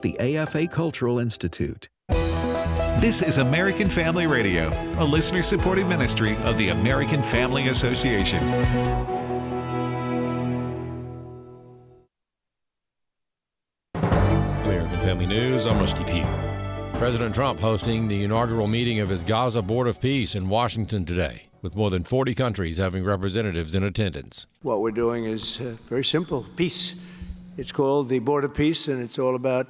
The AFA Cultural Institute. This is American Family Radio, a listener-supported ministry of the American Family Association. American Family News, I'm Rusty Pugh. President Trump hosting the inaugural meeting of his Gaza Board of Peace in Washington today, with more than 40 countries having representatives in attendance. What we're doing is very simple, peace. It's called the Board of Peace, and it's all about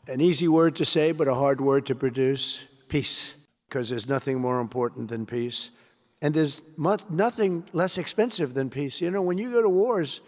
an easy word to say, but a hard word to produce, peace. Because there's nothing more important than peace. And there's nothing less expensive than peace. You know, when you go to wars,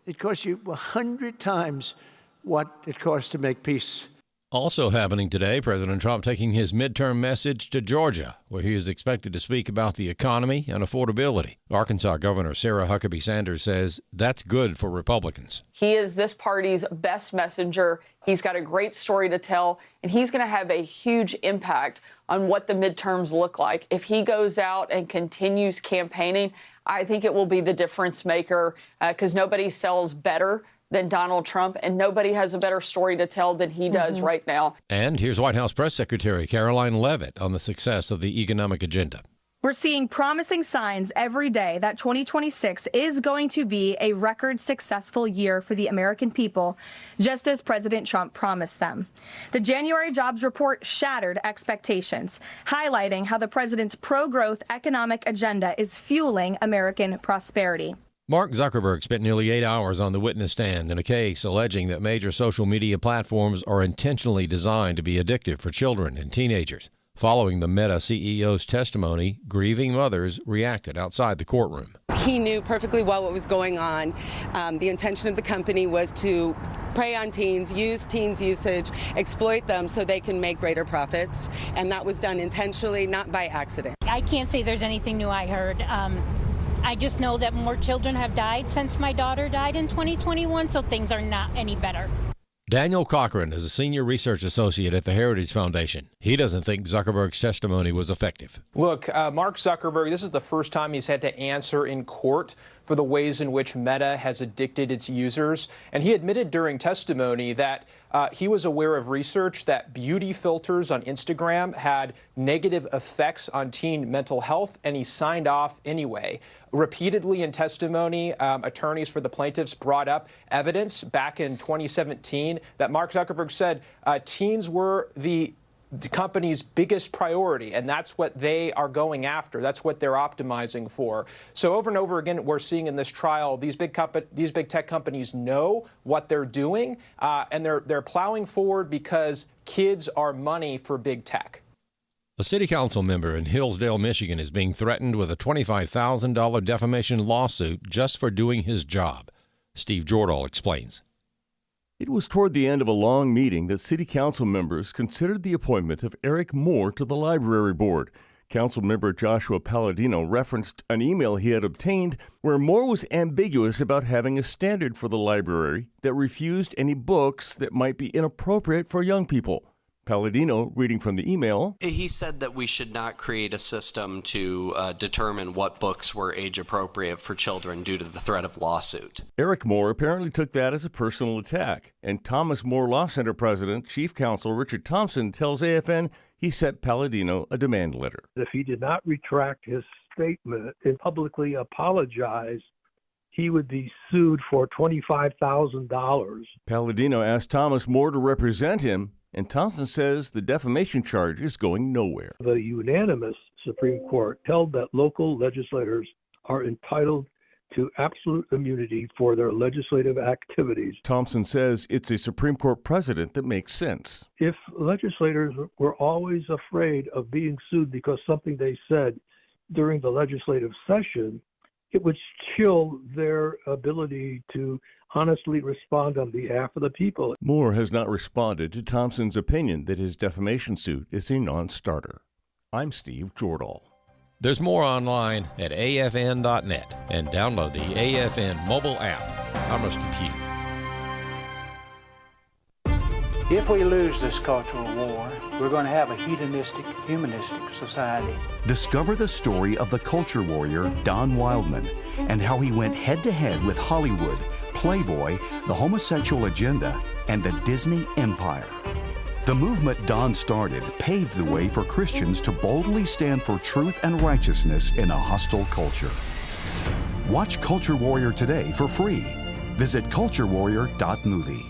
it costs you 100 times what it costs to make peace. Also happening today, President Trump taking his midterm message to Georgia, where he is expected to speak about the economy and affordability. Arkansas Governor Sarah Huckabee Sanders says that's good for Republicans. He is this party's best messenger. He's got a great story to tell, and he's going to have a huge impact on what the midterms look like. If he goes out and continues campaigning, I think it will be the difference maker because nobody sells better than Donald Trump, and nobody has a better story to tell than he does right now. And here's White House Press Secretary Caroline Leavitt on the success of the economic agenda. We're seeing promising signs every day that 2026 is going to be a record successful year for the American people, just as President Trump promised them. The January jobs report shattered expectations, highlighting how the president's pro-growth economic agenda is fueling American prosperity. Mark Zuckerberg spent nearly 8 hours on the witness stand in a case alleging that major social media platforms are intentionally designed to be addictive for children and teenagers. Following the Meta CEO's testimony, grieving mothers reacted outside the courtroom. He knew perfectly well what was going on. The intention of the company was to prey on teens, use teens' usage, exploit them so they can make greater profits. And that was done intentionally, not by accident. I can't say there's anything new I heard. I just know that more children have died since my daughter died in 2021, so things are not any better. Daniel Cochran is a senior research associate at the Heritage Foundation. He doesn't think Zuckerberg's testimony was effective. Look, Mark Zuckerberg, this is the first time he's had to answer in court for the ways in which Meta has addicted its users. And he admitted during testimony that he was aware of research that beauty filters on Instagram had negative effects on teen mental health, and he signed off anyway. Repeatedly in testimony, attorneys for the plaintiffs brought up evidence back in 2017 that Mark Zuckerberg said teens were the company's biggest priority, and that's what they are going after. That's what they're optimizing for. So over and over again, we're seeing in this trial, these big tech companies know what they're doing, and they're plowing forward because kids are money for big tech. A city council member in Hillsdale, Michigan is being threatened with a $25,000 defamation lawsuit just for doing his job. Steve Jordahl explains. It was toward the end of a long meeting that city council members considered the appointment of Eric Moore to the library board. Council member Joshua Palladino referenced an email he had obtained where Moore was ambiguous about having a standard for the library that refused any books that might be inappropriate for young people. Palladino, reading from the email, he said that we should not create a system to determine what books were age appropriate for children due to the threat of lawsuit. Eric Moore apparently took that as a personal attack, and Thomas More Law Center president, Chief Counsel Richard Thompson, tells AFN he sent Palladino a demand letter. If he did not retract his statement and publicly apologize, he would be sued for $25,000. Palladino asked Thomas More to represent him, and Thompson says the defamation charge is going nowhere. The unanimous Supreme Court held that local legislators are entitled to absolute immunity for their legislative activities. Thompson says it's a Supreme Court precedent that makes sense. If legislators were always afraid of being sued because something they said during the legislative session, it would chill their ability to honestly respond on behalf of the people. Moore has not responded to Thompson's opinion that his defamation suit is a non-starter. I'm Steve Jordahl. There's more online at afn.net and download the AFN mobile app. I'm Rusty Pugh. If we lose this cultural war, we're going to have a hedonistic, humanistic society. Discover the story of the culture warrior Don Wildman and how he went head-to-head with Hollywood, Playboy, the homosexual agenda, and the Disney Empire. The movement Don started paved the way for Christians to boldly stand for truth and righteousness in a hostile culture. Watch Culture Warrior today for free. Visit culturewarrior.movie.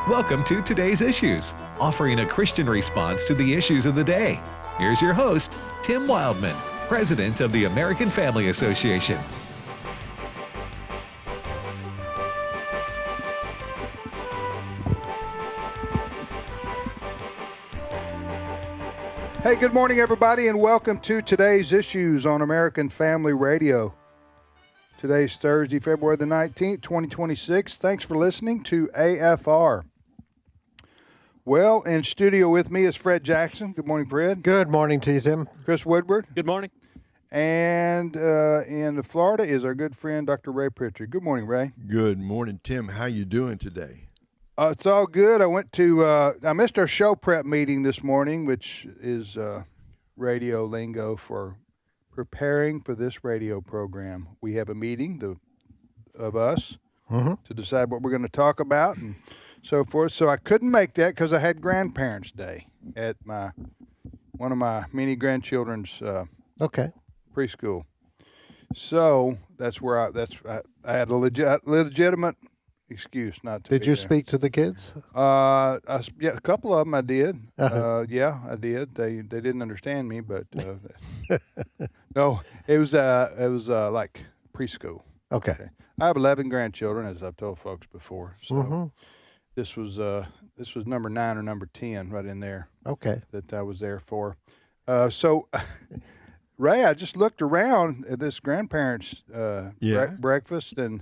Welcome to Today's Issues, offering a Christian response to the issues of the day. Here's your host, Tim Wildman, President of the American Family Association. Hey, good morning, everybody, and welcome to Today's Issues on American Family Radio. Today's Thursday, February the 19th, 2026. Thanks for listening to AFR. Well, in studio with me is Fred Jackson. Good morning, Fred. Good morning to you, Tim. Chris Woodward. Good morning. And in Florida is our good friend, Dr. Ray Pritchard. Good morning, Ray. Good morning, Tim. How you doing today? It's all good. I missed our show prep meeting this morning, which is radio lingo for preparing for this radio program. We have a meeting of us to decide what we're going to talk about and so forth. So I couldn't make that because I had Grandparents' Day at one of my many grandchildren's preschool. So that's where I had a legitimate excuse not to. Did you speak to the kids? Yeah, a couple of them I did. Yeah, I did. They didn't understand me, but no, it was like preschool. Okay. I have 11 grandchildren, as I've told folks before. So this was number 9 or number 10 right in there. Okay. That I was there for. So, Ray, I just looked around at this grandparents' breakfast and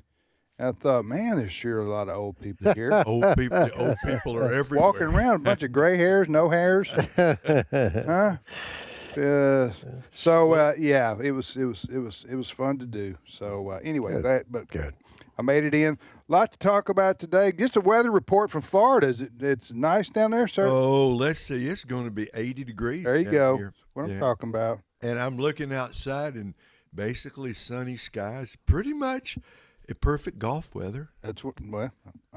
I thought, man, there's sure a lot of old people here. Old people are everywhere. Walking around, a bunch of gray hairs, no hairs. Huh? Yeah, it was fun to do. So anyway, good. I made it in. A lot to talk about today. Just a weather report from Florida. It's nice down there, sir? Oh, let's see. It's going to be 80 degrees. There you go. Here. What I'm talking about. And I'm looking outside and basically sunny skies. Pretty much a perfect golf weather. That's what.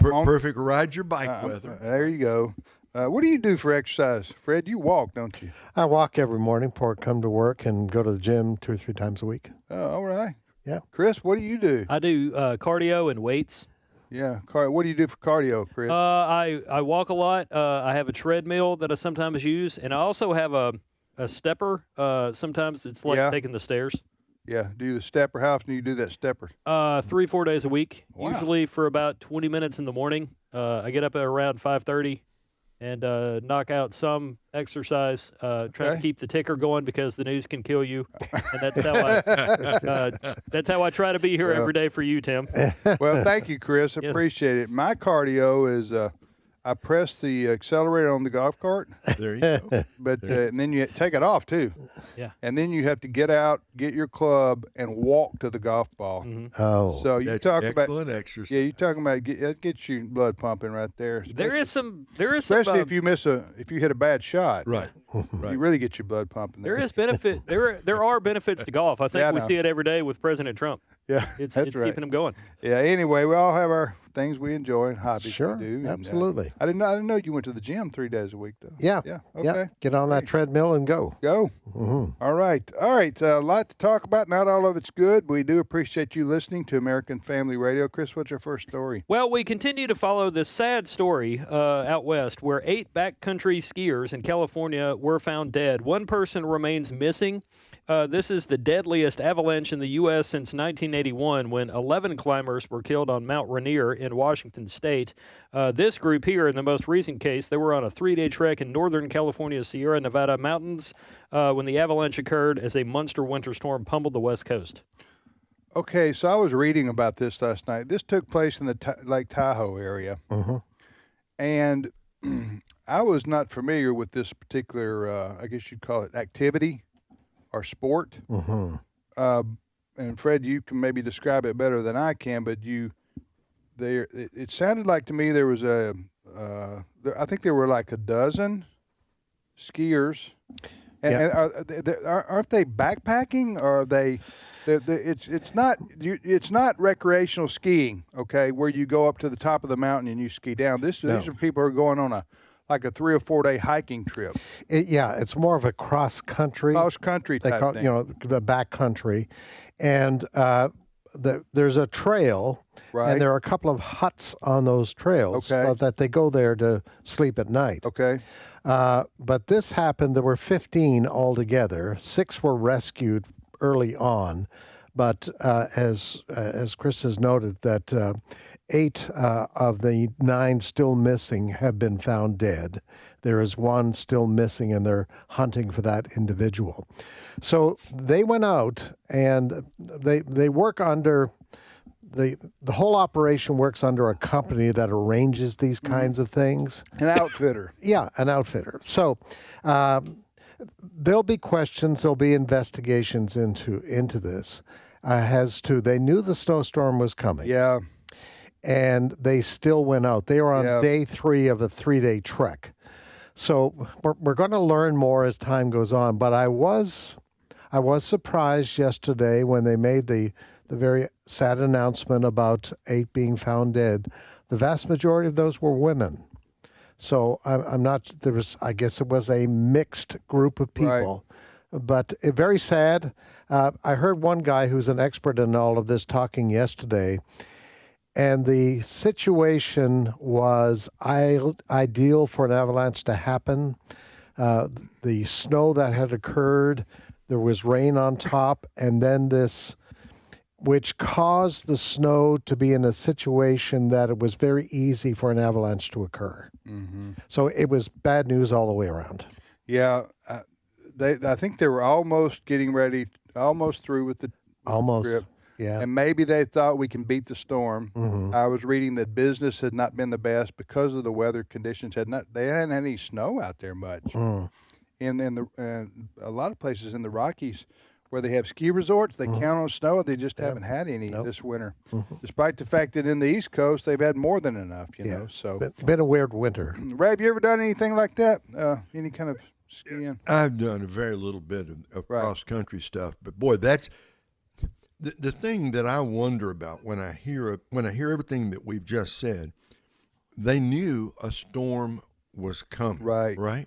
Perfect ride your bike weather. There you go. What do you do for exercise, Fred? You walk, don't you? I walk every morning before I come to work and go to the gym 2 or 3 times a week. Oh, all right. Yeah. Chris, what do you do? I do cardio and weights. Yeah. What do you do for cardio, Chris? I walk a lot. I have a treadmill that I sometimes use, and I also have a stepper. Sometimes it's like taking the stairs. Yeah. Do the stepper? How often do you do that stepper? 3-4 days a week. Wow. Usually for about 20 minutes in the morning. I get up at around 5:30 and knock out some exercise. Try to keep the ticker going because the news can kill you, and that's how I try to be here every day for you, Tim. Well, thank you, Chris. I appreciate it. My cardio is I press the accelerator on the golf cart. There you go. But and then you take it off too. Yeah. And then you have to get out, get your club, and walk to the golf ball. Mm-hmm. Oh, so you talk about excellent exercise. Yeah, you're talking about get your blood pumping right there. There is some. Especially if you hit a bad shot. Right. You really get your blood pumping. There is benefit. There are benefits to golf. I think we see it every day with President Trump. Yeah, it's right. keeping them going. Yeah. Anyway, we all have our things we enjoy and hobbies we do. And, absolutely. I didn't know you went to the gym 3 days a week though. Yeah. Yeah. Okay. Yeah. Get on that treadmill and go. Go. All right. A lot to talk about. Not all of it's good. We do appreciate you listening to American Family Radio. Chris, what's your first story? Well, we continue to follow this sad story out west where 8 backcountry skiers in California were found dead. One person remains missing. This is the deadliest avalanche in the U.S. since 1981 when 11 climbers were killed on Mount Rainier in Washington State. This group here, in the most recent case, they were on a 3-day trek in northern California's Sierra Nevada mountains when the avalanche occurred as a monster winter storm pummeled the west coast. Okay, so I was reading about this last night. This took place in the Lake Tahoe area. And I was not familiar with this particular, I guess you'd call it activity or sport. And Fred, you can maybe describe it better than I can, but it sounded like to me there was I think there were like a dozen skiers, And, aren't they backpacking, or are they? It's not recreational skiing, okay, where you go up to the top of the mountain and you ski down. These are people who are going on like a 3 or 4 day hiking trip. It's more of a cross country type call, thing. The back country, and there's a trail, right, and there are a couple of huts on those trails, that they go there to sleep at night. Okay. But this happened. There were 15 altogether. 6 were rescued early on, but as Chris has noted, that 8 of the 9 still missing have been found dead. There is 1 still missing, and they're hunting for that individual. So they went out, and they work under the whole operation works under a company that arranges these kinds of things. An outfitter. Yeah, an outfitter. So there'll be questions, there'll be investigations into this. They knew the snowstorm was coming. Yeah. And they still went out. They were on day 3 of a 3-day trek. So we're going to learn more as time goes on. But I was surprised yesterday when they made the very sad announcement about 8 being found dead. The vast majority of those were women. So I'm not. I guess it was a mixed group of people. Right. But very sad. I heard one guy who's an expert in all of this talking yesterday. And the situation was ideal for an avalanche to happen. The snow that had occurred, there was rain on top, and then this, which caused the snow to be in a situation that it was very easy for an avalanche to occur. Mm-hmm. So it was bad news all the way around. Yeah, I think they were almost through with the trip. Yeah. And maybe they thought we can beat the storm. Mm-hmm. I was reading that business had not been the best because of the weather conditions. They hadn't had any snow out there much. Mm. In a lot of places in the Rockies where they have ski resorts, they count on snow. They just haven't had any this winter, despite the fact that in the East Coast they've had more than enough. You know, so been a weird winter. Ray, have you ever done anything like that? Any kind of skiing? I've done a very little bit of cross country stuff, but boy, that's the thing that I wonder about when I hear everything that we've just said. They knew a storm was coming, right?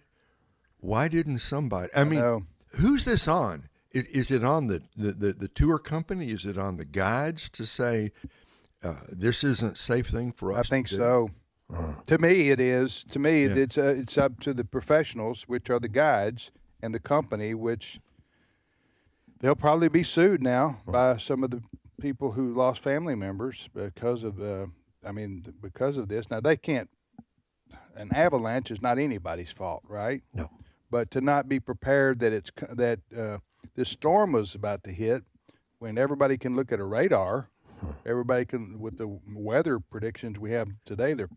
Why didn't somebody? I mean, who's this on? Is it on the tour company? Is it on the guides to say this isn't a safe thing for us? I think so. To me, it is. To me, it's up to the professionals, which are the guides, and the company, which they'll probably be sued now by some of the people who lost family members because of this. Now, they can't. An avalanche is not anybody's fault, right? No. But to not be prepared that this storm was about to hit, when everybody can look at a radar, everybody can, with the weather predictions we have today, they're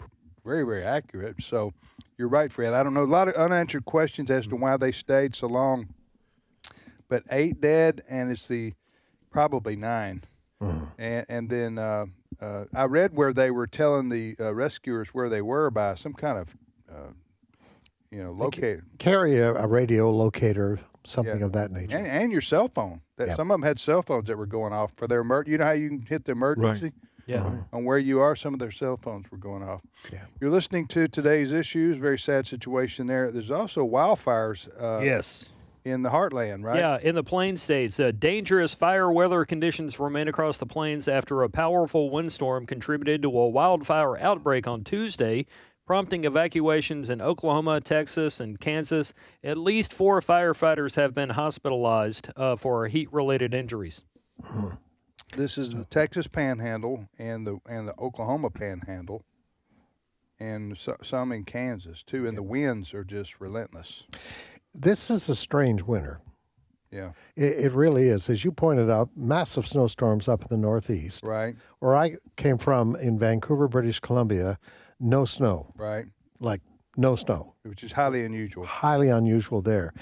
very, very accurate. So you're right, Fred. I don't know, a lot of unanswered questions as to why they stayed so long. But 8 dead, and it's probably 9. And then I read where they were telling the rescuers where they were by some kind of locator. Carry a radio locator, something of that nature. And your cell phone. Some of them had cell phones that were going off for their emergency. You know how you can hit the emergency? Right. Yeah. On where you are, some of their cell phones were going off. Yeah. You're listening to Today's Issues. Very sad situation there. There's also wildfires. Yes. In the heartland, right? Yeah, in the Plains states. Dangerous fire weather conditions remain across the plains after a powerful windstorm contributed to a wildfire outbreak on Tuesday, prompting evacuations in Oklahoma, Texas, and Kansas. At least 4 firefighters have been hospitalized for heat-related injuries. This is the Texas Panhandle and the Oklahoma Panhandle, and some in Kansas too. And the winds are just relentless. This is a strange winter. Yeah. It really is. As you pointed out, massive snowstorms up in the Northeast. Right. Where I came from in Vancouver, British Columbia, no snow. Right. Like no snow. Which is highly unusual. Highly unusual there.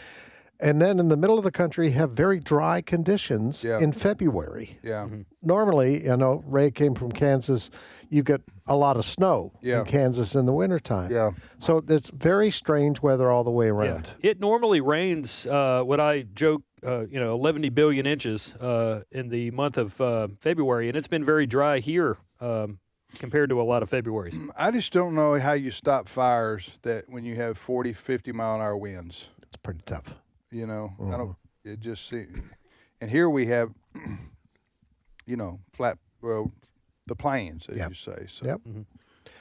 And then in the middle of the country, have very dry conditions in February. Yeah. Mm-hmm. Normally, Ray came from Kansas, you get a lot of snow in Kansas in the wintertime. Yeah. So it's very strange weather all the way around. Yeah. It normally rains, what I joke, 11 billion inches in the month of February, and it's been very dry here compared to a lot of Februaries. I just don't know how you stop fires that when you have 40, 50 mile an hour winds. It's pretty tough. I don't. It just seems, and here we have, the plains, as you say. So, Yep.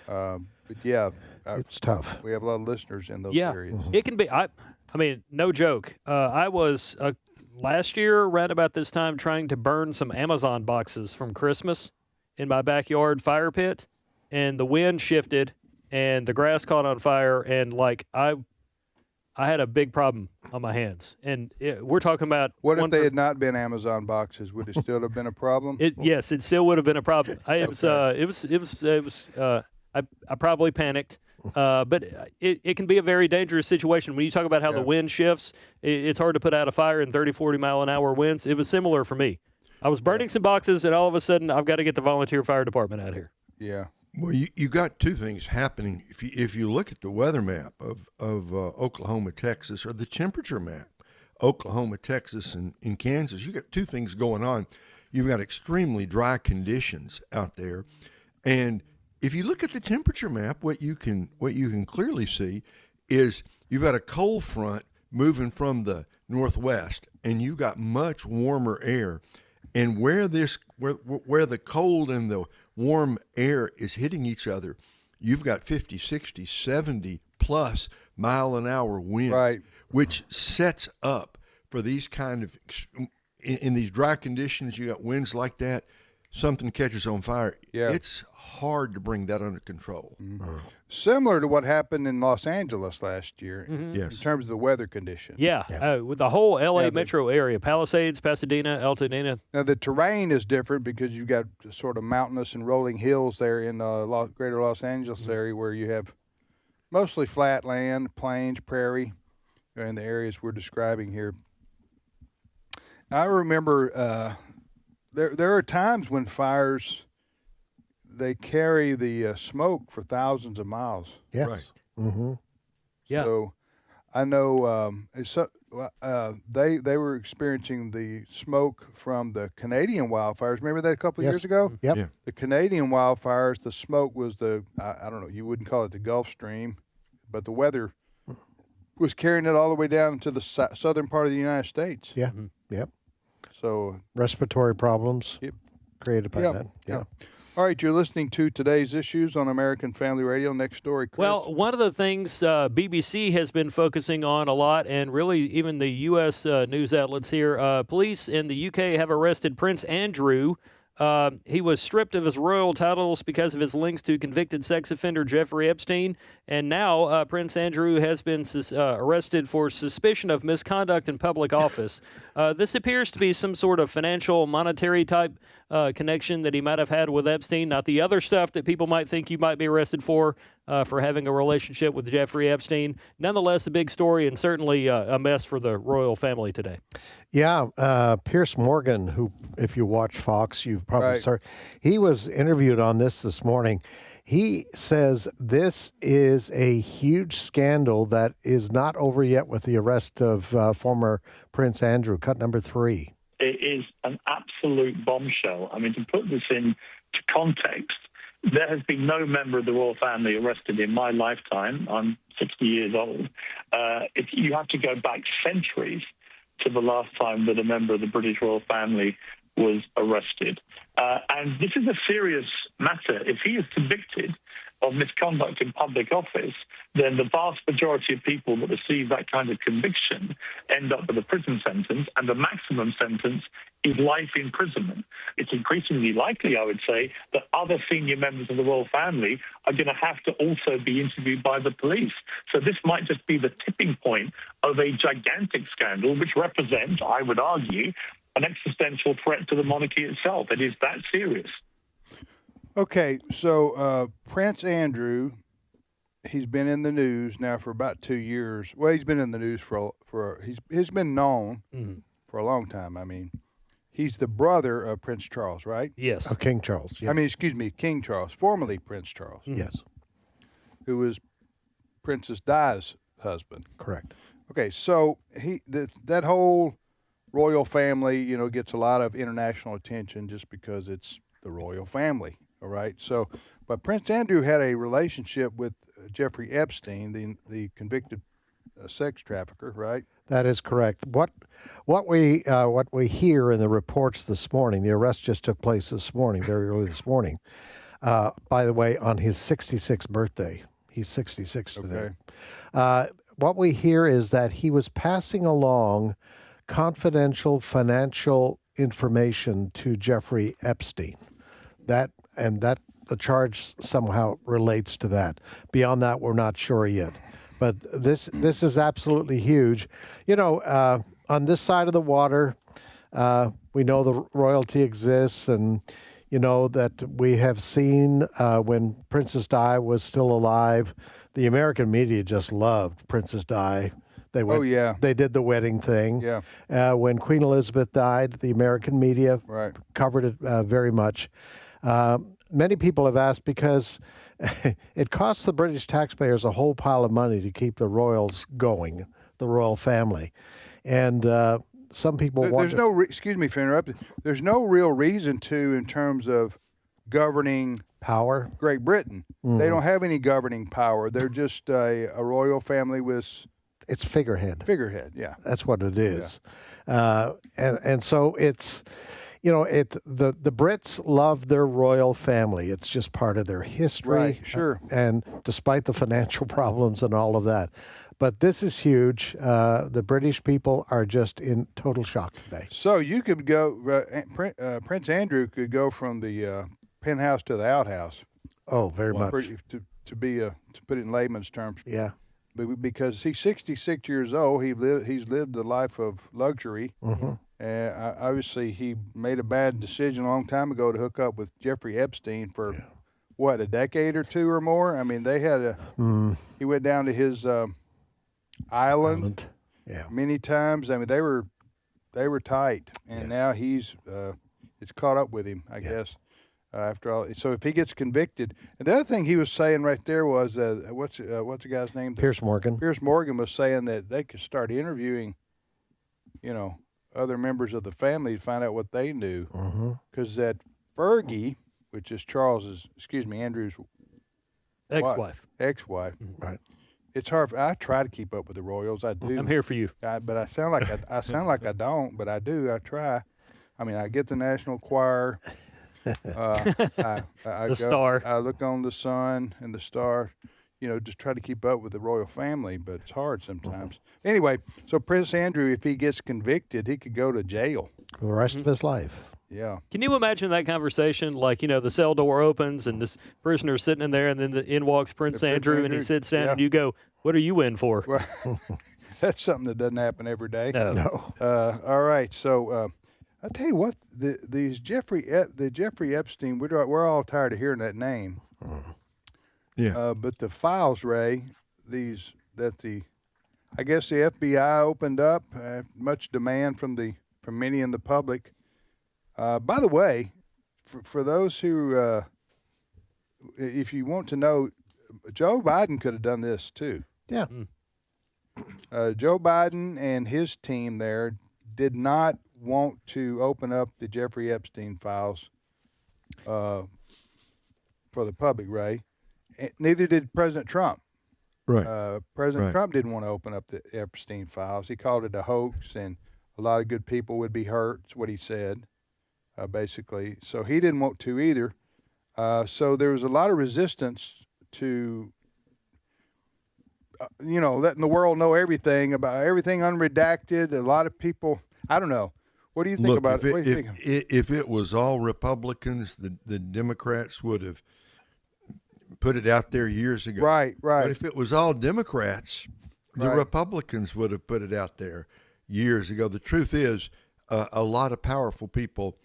but yeah, it's tough. We have a lot of listeners in those Yeah, areas. it can be. I mean, no joke. I was last year around about this time trying to burn some Amazon boxes from Christmas in my backyard fire pit, and the wind shifted, and the grass caught on fire, and I had a big problem on my hands, and we're talking about. What if they had not been Amazon boxes? Would it still have been a problem? Yes, it still would have been a problem. I probably panicked, but it can be a very dangerous situation when you talk about how the wind shifts. It's hard to put out a fire in 30, 40 mile an hour winds. It was similar for me. I was burning some boxes, and all of a sudden, I've got to get the volunteer fire department out here. Yeah. Well, you got two things happening. If you look at the weather map of Oklahoma, Texas, or the temperature map, Oklahoma, Texas, and in Kansas, you got two things going on. You've got extremely dry conditions out there, and if you look at the temperature map, what you can clearly see is you've got a cold front moving from the northwest, and you've got much warmer air, and where the cold and the warm air is hitting each other, you've got 50, 60, 70 plus mile an hour winds, which sets up for these kind of, in these dry conditions, you got winds like that, something catches on fire. Yeah. It's hard to bring that under control. Mm-hmm. Similar to what happened in Los Angeles last year, Yes, in terms of the weather conditions. With the whole L.A. metro area, Palisades, Pasadena, Altadena. Now, the terrain is different because you've got sort of mountainous and rolling hills there in the greater Los Angeles area where you have mostly flat land, plains, prairie, in the areas we're describing here. I remember there are times when fires, they carry the smoke for thousands of miles. Yes. Right. Mm-hmm. Yeah. So I know they were experiencing the smoke from the Canadian wildfires. Remember that a couple of years ago? Yep. Yeah. The Canadian wildfires, the smoke was I don't know, you wouldn't call it the Gulf Stream, but the weather was carrying it all the way down to the southern part of the United States. Yeah. Yep. So respiratory problems created by that. Yeah. All right, you're listening to Today's Issues on American Family Radio. Next story, Chris. Well, one of the things BBC has been focusing on a lot, and really even the U.S. News outlets here, police in the U.K. have arrested Prince Andrew. He was stripped of his royal titles because of his links to convicted sex offender Jeffrey Epstein, and now Prince Andrew has been arrested for suspicion of misconduct in public office. This appears to be some sort of financial, monetary type connection that he might have had with Epstein, not the other stuff that people might think you might be arrested for having a relationship with Jeffrey Epstein. Nonetheless, a big story and certainly a mess for the royal family today. Yeah, Piers Morgan, who, if you watch Fox, you've probably started. He was interviewed on this morning. He says this is a huge scandal that is not over yet with the arrest of former Prince Andrew, cut number 3. It is an absolute bombshell. I mean, to put this into context, there has been no member of the royal family arrested in my lifetime. I'm 60 years old. You have to go back centuries to the last time that a member of the British royal family was arrested. And this is a serious matter. If he is convicted of misconduct in public office, then the vast majority of people that receive that kind of conviction end up with a prison sentence, and the maximum sentence is life imprisonment. It's increasingly likely, I would say, that other senior members of the royal family are going to have to also be interviewed by the police. So this might just be the tipping point of a gigantic scandal, which represents, I would argue, an existential threat to the monarchy itself. It is that serious. Okay, so Prince Andrew he's been in the news now for about 2 years. Well, he's been in the news he's been known for a long time. I mean, he's the brother of Prince Charles, right? Yes. Of King Charles. Yeah. I mean, excuse me, King Charles, formerly Prince Charles. Yes. Who was Princess Di's husband. Correct. Okay, so that whole royal family, gets a lot of international attention just because it's the royal family. All right. So, but Prince Andrew had a relationship with Jeffrey Epstein, the convicted sex trafficker, right? That is correct. What we hear in the reports this morning, the arrest just took place this morning, very early this morning. By the way, on his 66th birthday. He's 66 today. Okay. What we hear is that he was passing along confidential financial information to Jeffrey Epstein. That the charge somehow relates to that. Beyond that, we're not sure yet. But this is absolutely huge. On this side of the water, we know the royalty exists, and that we have seen when Princess Di was still alive, the American media just loved Princess Di. They did the wedding thing. Yeah. When Queen Elizabeth died, the American media covered it very much. Many people have asked because it costs the British taxpayers a whole pile of money to keep the royals going, the royal family. And some people want excuse me for interrupting. There's no real reason to in terms of governing power. Great Britain. They don't have any governing power. They're just a royal family with... It's figurehead. Figurehead, yeah. That's what it is. Yeah. And so it's... the Brits love their royal family. It's just part of their history. Right, sure. And despite the financial problems and all of that. But this is huge. The British people are just in total shock today. So you could go, Prince Andrew could go from the penthouse to the outhouse. Oh, very much. To put it in layman's terms. Yeah. Because he's 66 years old. He's lived a life of luxury. Mm-hmm. Obviously, he made a bad decision a long time ago to hook up with Jeffrey Epstein for, a decade or two or more? I mean, they had he went down to his island. Yeah. Many times. I mean, they were tight, and now it's caught up with him, I guess. After all, so if he gets convicted, and the other thing he was saying right there was, what's the guy's name? Piers Morgan. Piers Morgan was saying that they could start interviewing, other members of the family to find out what they knew, because that Fergie, which is Andrew's ex-wife. Right. It's hard. I try to keep up with the royals. I do. I'm here for you. But I sound like I don't, but I do. I try. I mean, I get the National Choir. Star. I look on the Sun and the Star, just try to keep up with the royal family, but it's hard sometimes. Anyway, so Prince Andrew, if he gets convicted, he could go to jail for the rest of his life. Yeah. Can you imagine that conversation? Like, the cell door opens and this prisoner's sitting in there, and then in walks Prince Andrew, and he sits down, and you go, "What are you in for?" Well, that's something that doesn't happen every day. No. All right, so. I tell you what, the Jeffrey Epstein, we're all tired of hearing that name. Yeah. But the files, Ray, I guess the FBI opened up, much demand from many in the public. By the way, for those who, if you want to know, Joe Biden could have done this too. Yeah. Joe Biden and his team there did not want to open up the Jeffrey Epstein files for the public, Ray. Neither did President Trump. Right. President Trump didn't want to open up the Epstein files. He called it a hoax, and a lot of good people would be hurt, is what he said, basically. So he didn't want to either. So there was a lot of resistance to letting the world know everything about everything unredacted. A lot of people, I don't know. What do you think about it? What do you think? If it was all Republicans, the Democrats would have put it out there years ago. Right. But if it was all Democrats, the Republicans would have put it out there years ago. The truth is, a lot of powerful people,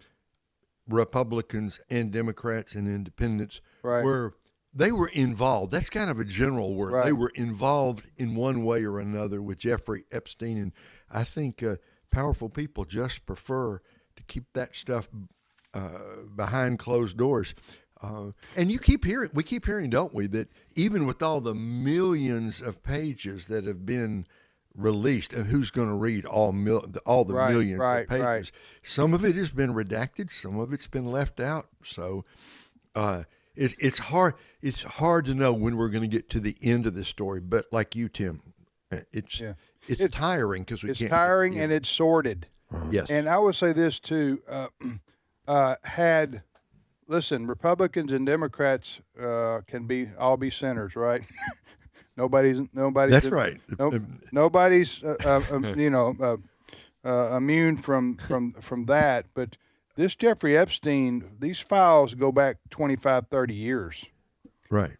Republicans and Democrats and independents, were they were involved. That's kind of a general word. Right. They were involved in one way or another with Jeffrey Epstein, and I think powerful people just prefer to keep that stuff behind closed doors. And we keep hearing, don't we, that even with all the millions of pages that have been released, and who's going to read all the millions of pages? Right. Some of it has been redacted, some of it's been left out. So it's hard. It's hard to know when we're going to get to the end of this story. But like you, Tim, it's tiring because we can't. It's tiring and it's sordid. Yes. And I would say this too. Listen, Republicans and Democrats can all be sinners, right? Nobody's. That's right. Nobody's immune from that. But this Jeffrey Epstein, these files go back 25, 30 years. Right.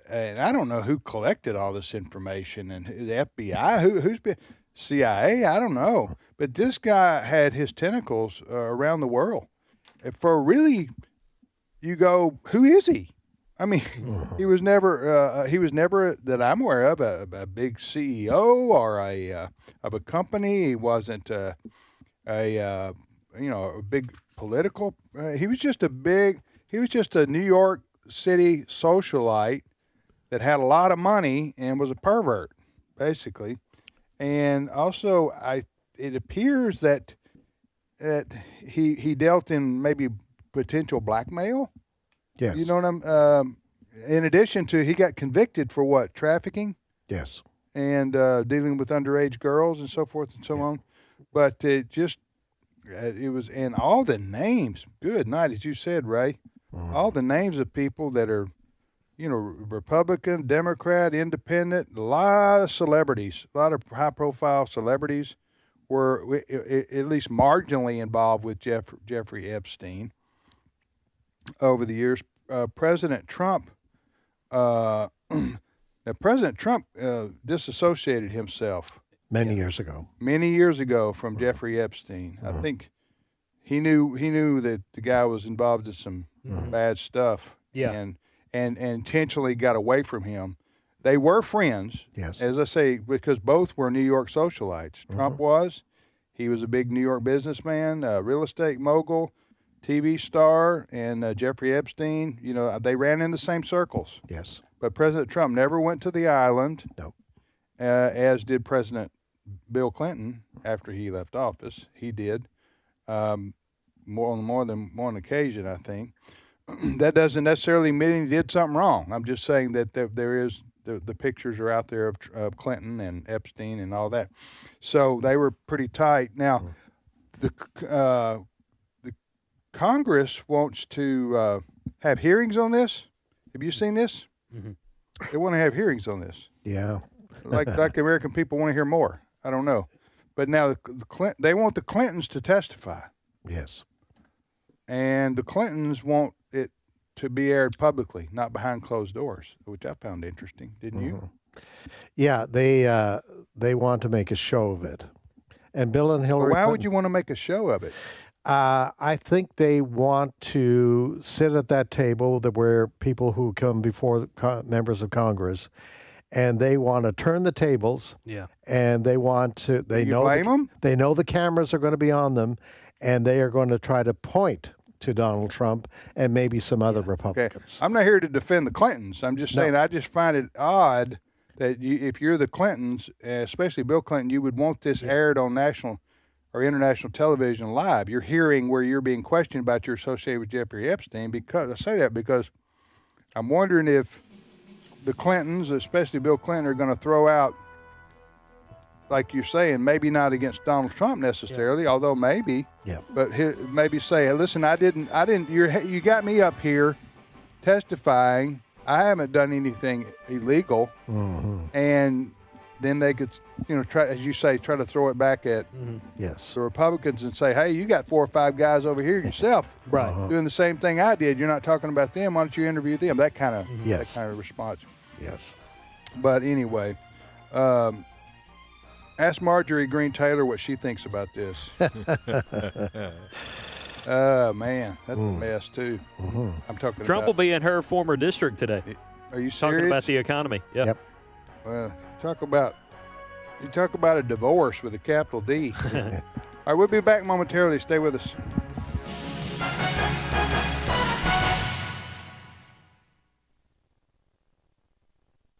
And I don't know who collected all this information, and the FBI, who's been CIA, I don't know. But this guy had his tentacles around the world. For really, you go, who is he? I mean, he was never that I'm aware of a big CEO or of a company. He wasn't a big political. He was just a New York City socialite that had a lot of money and was a pervert, basically. And also, it appears that he dealt in maybe potential blackmail. Yes. You know what I'm. In addition to, he got convicted for what? Trafficking. Yes. And dealing with underage girls and so forth and so on. But it was, and all the names. Good night, as you said, Ray. All the names of people that are, Republican, Democrat, Independent. A lot of celebrities, a lot of high-profile celebrities were at least marginally involved with Jeffrey Epstein over the years. President Trump disassociated himself many years ago from Jeffrey Epstein. I think he knew that the guy was involved in some bad stuff. Yeah. And intentionally got away from him. They were friends, yes, as I say, because both were New York socialites. Trump was. He was a big New York businessman, real estate mogul, TV star, and Jeffrey Epstein. They ran in the same circles. Yes. But President Trump never went to the island. No. As did President Bill Clinton after he left office. He did, more than one occasion, I think. That doesn't necessarily mean he did something wrong. I'm just saying that there is the pictures are out there of Clinton and Epstein and all that. So they were pretty tight. Now, the Congress wants to have hearings on this. Have you seen this? Mm-hmm. They want to have hearings on this. Yeah. like American people want to hear more. I don't know. But now they want the Clintons to testify. Yes. And the Clintons want it to be aired publicly, not behind closed doors, which I found interesting. Didn't you? Yeah, they want to make a show of it. And Bill and Hillary Why would you want to make a show of it? I think they want to sit at that table where people who come before members of Congress, and they want to turn the tables. Yeah. And they want to. They know the cameras are going to be on them, and they are going to try to point to Donald Trump and maybe some other Republicans. Okay. I'm not here to defend the Clintons. I'm just saying I just find it odd that if you're the Clintons, especially Bill Clinton, you would want this aired on national or international television live. You're hearing where you're being questioned about your association with Jeffrey Epstein. Because I say that because I'm wondering if the Clintons, especially Bill Clinton, are going to throw out, like you're saying, maybe not against Donald Trump necessarily, although maybe. Yeah. But maybe say, hey, listen, I didn't. You got me up here testifying. I haven't done anything illegal. Mm-hmm. And then they could, try, as you say, try to throw it back at yes, the Republicans and say, hey, you got 4 or 5 guys over here yourself doing the same thing I did. You're not talking about them. Why don't you interview them? That kind of response. Yes. But anyway, ask Marjorie Green Taylor what she thinks about this. Man, that's a mess too. Mm-hmm. I'm talking Trump about will be in her former district today. Are you serious? Talking about the economy. Yep. Well, talk about a divorce with a capital D. All right, we'll be back momentarily. Stay with us.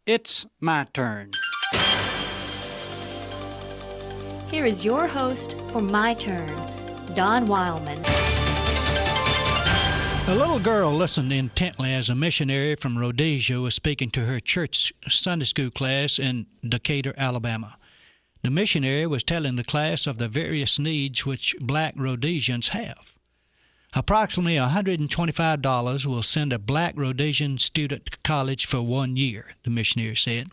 It's my turn. Here is your host for My Turn, Don Wildman. A little girl listened intently as a missionary from Rhodesia was speaking to her church Sunday school class in Decatur, Alabama. The missionary was telling the class of the various needs which black Rhodesians have. Approximately $125 will send a black Rhodesian student to college for 1 year, the missionary said.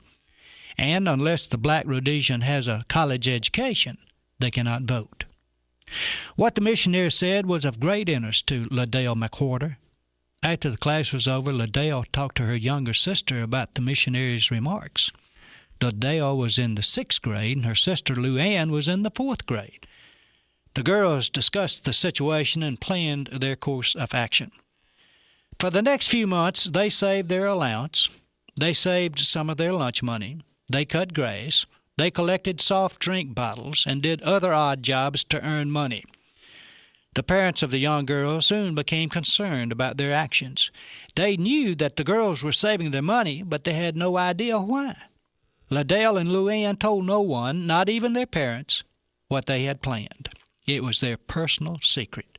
And unless the black Rhodesian has a college education, they cannot vote. What the missionary said was of great interest to Liddell McWhorter. After the class was over, Liddell talked to her younger sister about the missionary's remarks. Liddell was in the 6th grade, and her sister Lou Ann was in the 4th grade. The girls discussed the situation and planned their course of action. For the next few months, they saved their allowance. They saved some of their lunch money. They cut grass, they collected soft drink bottles, and did other odd jobs to earn money. The parents of the young girls soon became concerned about their actions. They knew that the girls were saving their money, but they had no idea why. Liddell and Luann told no one, not even their parents, what they had planned. It was their personal secret.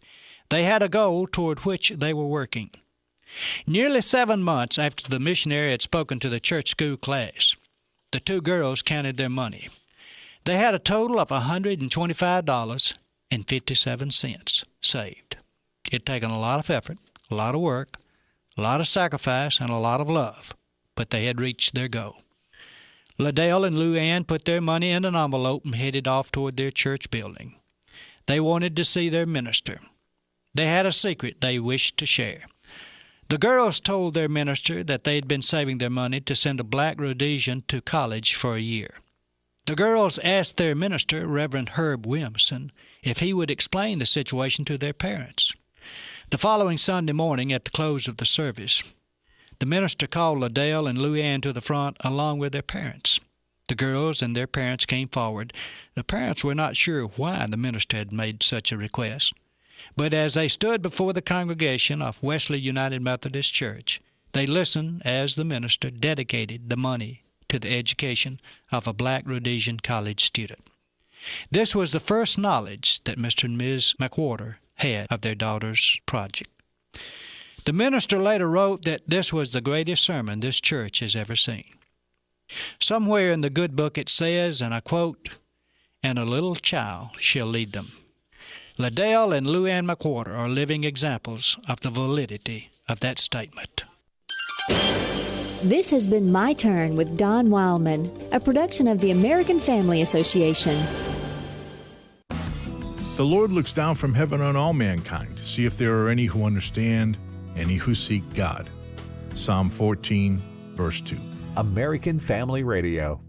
They had a goal toward which they were working. Nearly 7 months after the missionary had spoken to the church school class, the two girls counted their money. They had a total of $125.57 saved. It had taken a lot of effort, a lot of work, a lot of sacrifice, and a lot of love, but they had reached their goal. Liddell and Lou Ann put their money in an envelope and headed off toward their church building. They wanted to see their minister. They had a secret they wished to share. The girls told their minister that they had been saving their money to send a black Rhodesian to college for a year. The girls asked their minister, Reverend Herb Williamson, if he would explain the situation to their parents. The following Sunday morning at the close of the service, the minister called Liddell and Lou Ann to the front along with their parents. The girls and their parents came forward. The parents were not sure why the minister had made such a request. But as they stood before the congregation of Wesley United Methodist Church, they listened as the minister dedicated the money to the education of a black Rhodesian college student. This was the first knowledge that Mr. and Ms. McWhorter had of their daughter's project. The minister later wrote that this was the greatest sermon this church has ever seen. Somewhere in the good book it says, and I quote, "And a little child shall lead them." Liddell and Lou Ann McWhorter are living examples of the validity of that statement. This has been My Turn with Don Wildman, a production of the American Family Association. The Lord looks down from heaven on all mankind to see if there are any who understand, any who seek God. Psalm 14, verse 2. American Family Radio.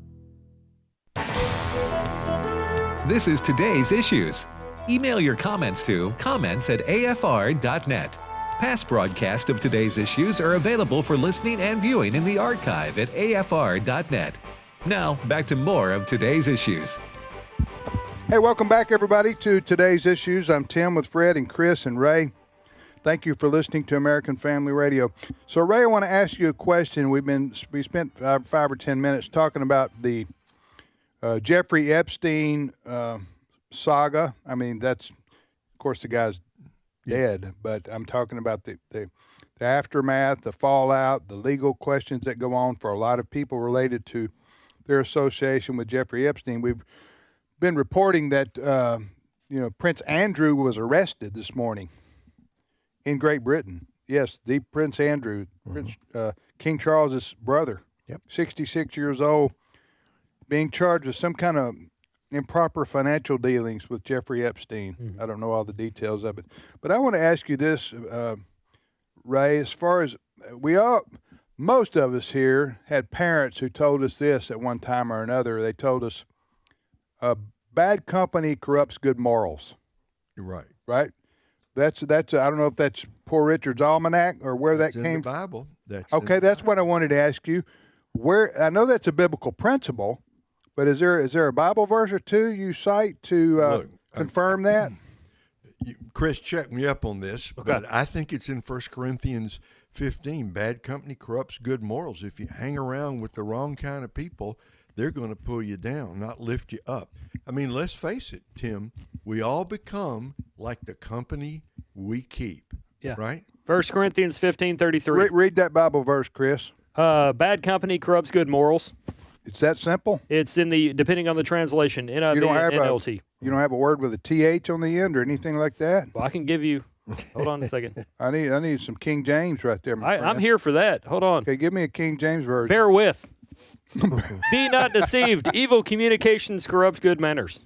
This is Today's Issues. Email your comments to comments@afr.net. Past broadcasts of Today's Issues are available for listening and viewing in the archive at afr.net. Now, back to more of Today's Issues. Hey, welcome back, everybody, to Today's Issues. I'm Tim with Fred and Chris and Ray. Thank you for listening to American Family Radio. So, Ray, I want to ask you a question. We spent 5 or 10 minutes talking about the Jeffrey Epstein saga. I mean, that's, of course, the guy's dead, but I'm talking about the aftermath, the fallout, the legal questions that go on for a lot of people related to their association with Jeffrey Epstein. We've been reporting that Prince Andrew was arrested this morning in Great Britain. Yes, the Prince Andrew, Prince King Charles's brother, 66 years old, being charged with some kind of improper financial dealings with Jeffrey Epstein. I don't know all the details of it, but I want to ask you this, Ray. As far as most of us here had parents who told us this at one time or another. They told us, bad company corrupts good morals. You're right. Right? That's I don't know if that's Poor Richard's Almanac or where That's that in came. the Bible. That's okay. That's what I wanted to ask you. Where I know that's a biblical principle, but is there a Bible verse or two you cite to confirm that? Chris, check me up on this, but I think it's in 1 Corinthians 15. Bad company corrupts good morals. If you hang around with the wrong kind of people, they're going to pull you down, not lift you up. I mean, let's face it, Tim. We all become like the company we keep. Yeah. Right? 1 Corinthians 15:33. Read that Bible verse, Chris. Bad company corrupts good morals. It's that simple? It's in the, depending on the translation, NIV You don't have and NLT. You don't have a word with a TH on the end or anything like that? Well, I can give you, hold on a second. I need some King James right there, my friend. I'm here for that. Hold on. Okay, give me a King James version. Bear with. Be not deceived. Evil communications corrupt good manners.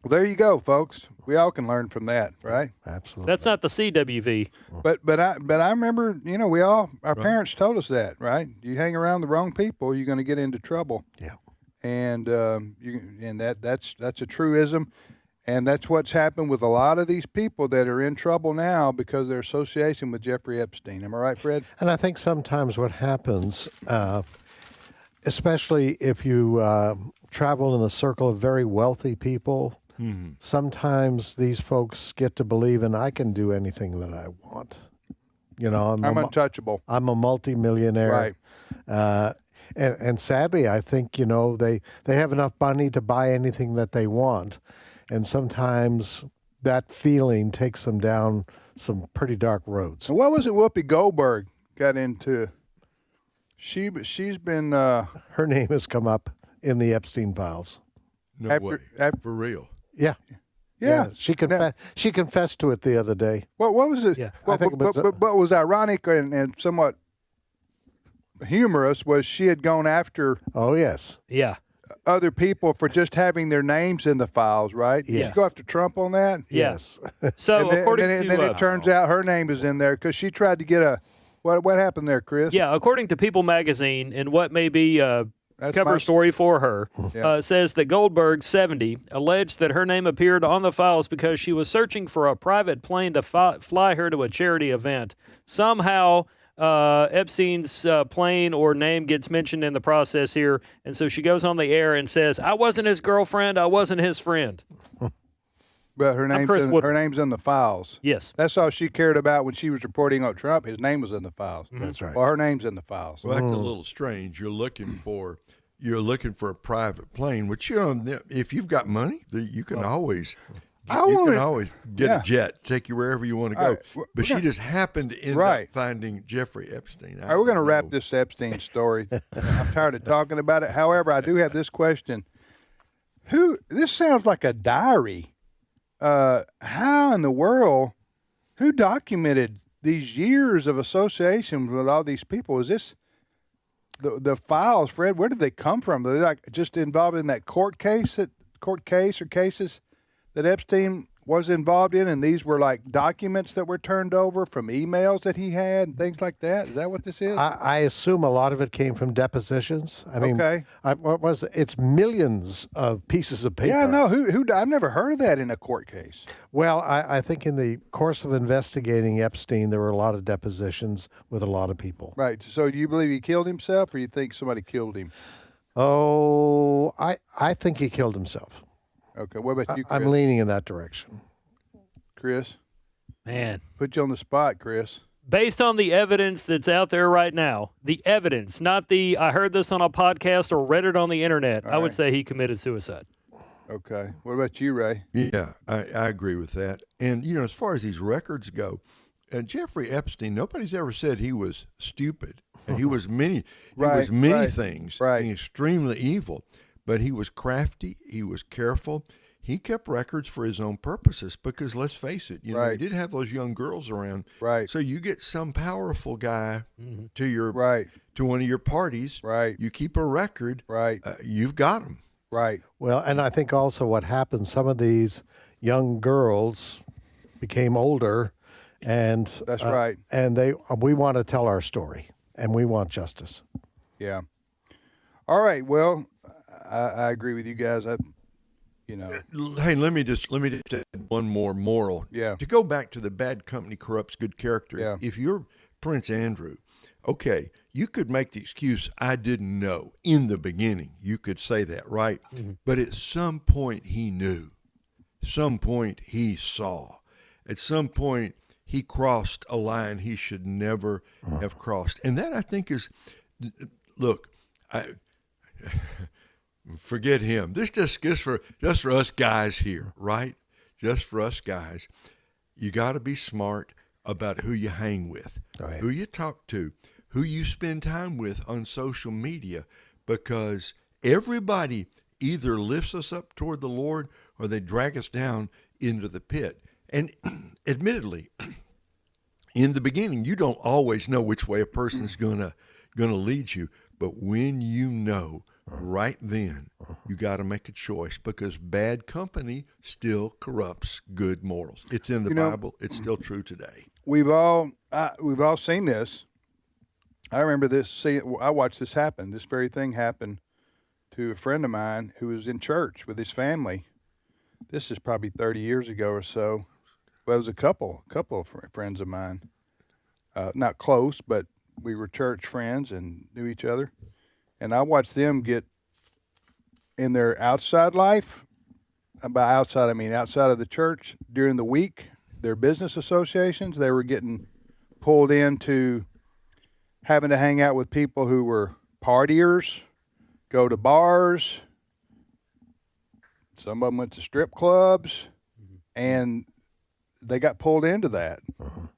Well, there you go, folks. We all can learn from that, right? Absolutely. That's not the CWV. But I remember, our parents told us that, right? You hang around the wrong people, you're going to get into trouble. Yeah. And that's a truism, and that's what's happened with a lot of these people that are in trouble now because of their association with Jeffrey Epstein. Am I right, Fred? And I think sometimes what happens, especially if you travel in a circle of very wealthy people, sometimes these folks get to believe in I can do anything that I want. I'm untouchable. I'm a multimillionaire. Right. And sadly, I think, they have enough money to buy anything that they want. And sometimes that feeling takes them down some pretty dark roads. And what was it Whoopi Goldberg got into? She's been... her name has come up in the Epstein files. No way. For real. Yeah. Yeah. She confessed to it the other day. What was it? Yeah. Well, I think but what was ironic and somewhat humorous was she had gone after other people for just having their names in the files, right? Did you go after Trump on that? Yes. So according to then it turns out her name is in there because she tried to get what happened there, Chris? Yeah, according to People magazine, and what may be cover story for her, says that Goldberg, 70, alleged that her name appeared on the files because she was searching for a private plane to fly her to a charity event. Somehow, Epstein's plane or name gets mentioned in the process here, and so she goes on the air and says, I wasn't his girlfriend, I wasn't his friend. But her name's in the files. Yes. That's all she cared about when she was reporting on Trump. His name was in the files. That's right. Well, her name's in the files. Well, that's a little strange. You're looking for a private plane, which if you've got money, you can always get a jet, take you wherever you want to go. Right. But she just happened to end up finding Jeffrey Epstein. All right, we're going to wrap this Epstein story. I'm tired of talking about it. However, I do have this question. This sounds like a diary. How in the world, who documented these years of association with all these people? Is this the files, Fred? Where did they come from? Are they like just involved in that court case or cases that Epstein was involved in, and these were like documents that were turned over from emails that he had and things like that? Is that what this is? I assume a lot of it came from depositions. I mean, what was it? It's millions of pieces of paper. Yeah, no, who? I've never heard of that in a court case. Well, I think in the course of investigating Epstein, there were a lot of depositions with a lot of people. Right. So do you believe he killed himself, or you think somebody killed him? Oh, I think he killed himself. Okay, what about you, Chris? I'm leaning in that direction. Chris? Man. Put you on the spot, Chris. Based on the evidence that's out there right now, the evidence, not the I heard this on a podcast or read it on the internet, I would say he committed suicide. Okay. What about you, Ray? Yeah, I agree with that. And, as far as these records go, Jeffrey Epstein, nobody's ever said he was stupid. And he was many things, and extremely evil. But he was crafty. He was careful. He kept records for his own purposes because, let's face it, he did have those young girls around. Right. So you get some powerful guy to one of your parties. Right. You keep a record. Right. You've got him. Right. Well, and I think also what happened, some of these young girls became older, and that's right. And we want to tell our story, and we want justice. Yeah. All right. Well, I agree with you guys. Hey, let me just add one more moral. Yeah. To go back to the bad company corrupts good character. Yeah. If you're Prince Andrew, okay, you could make the excuse, I didn't know in the beginning. You could say that, right? Mm-hmm. But at some point he knew. Some point he saw. At some point he crossed a line he should never have crossed. And that, I think, is, look, forget him. This just for us guys here, right? Just for us guys. You got to be smart about who you hang with, who you talk to, who you spend time with on social media, because everybody either lifts us up toward the Lord or they drag us down into the pit. And admittedly, in the beginning, you don't always know which way a person's gonna lead you, but when you know, right then, you got to make a choice, because bad company still corrupts good morals. It's in the Bible. It's still true today. We've all seen this. I remember this. I watched this happen. This very thing happened to a friend of mine who was in church with his family. This is probably 30 years ago or so. Well, it was a couple of friends of mine. Not close, but we were church friends and knew each other. And I watched them get in their outside life. By outside, I mean outside of the church during the week. Their business associations, they were getting pulled into having to hang out with people who were partiers, go to bars. Some of them went to strip clubs, and they got pulled into that. And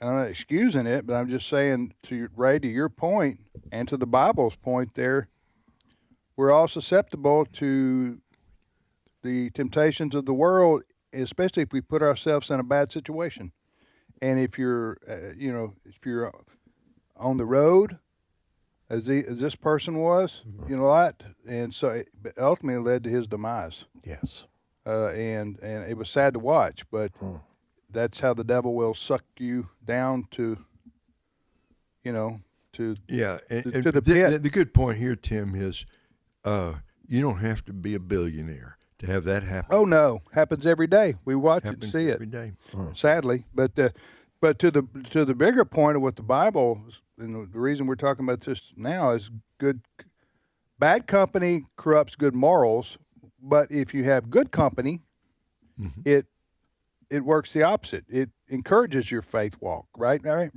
I'm not excusing it, but I'm just saying, Ray, to your point, and to the Bible's point there, we're all susceptible to the temptations of the world, especially if we put ourselves in a bad situation. And if you're, if you're on the road, as this person was, and so it ultimately led to his demise. Yes. And it was sad to watch, but that's how the devil will suck you down to the pit. The good point here, Tim, is you don't have to be a billionaire to have that happen. Oh no, happens every day. We watch it, see it every day. Sadly, but to the bigger point of what the Bible, and the reason we're talking about this now, is bad company corrupts good morals. But if you have good company, it works the opposite. It encourages your faith walk. Right. I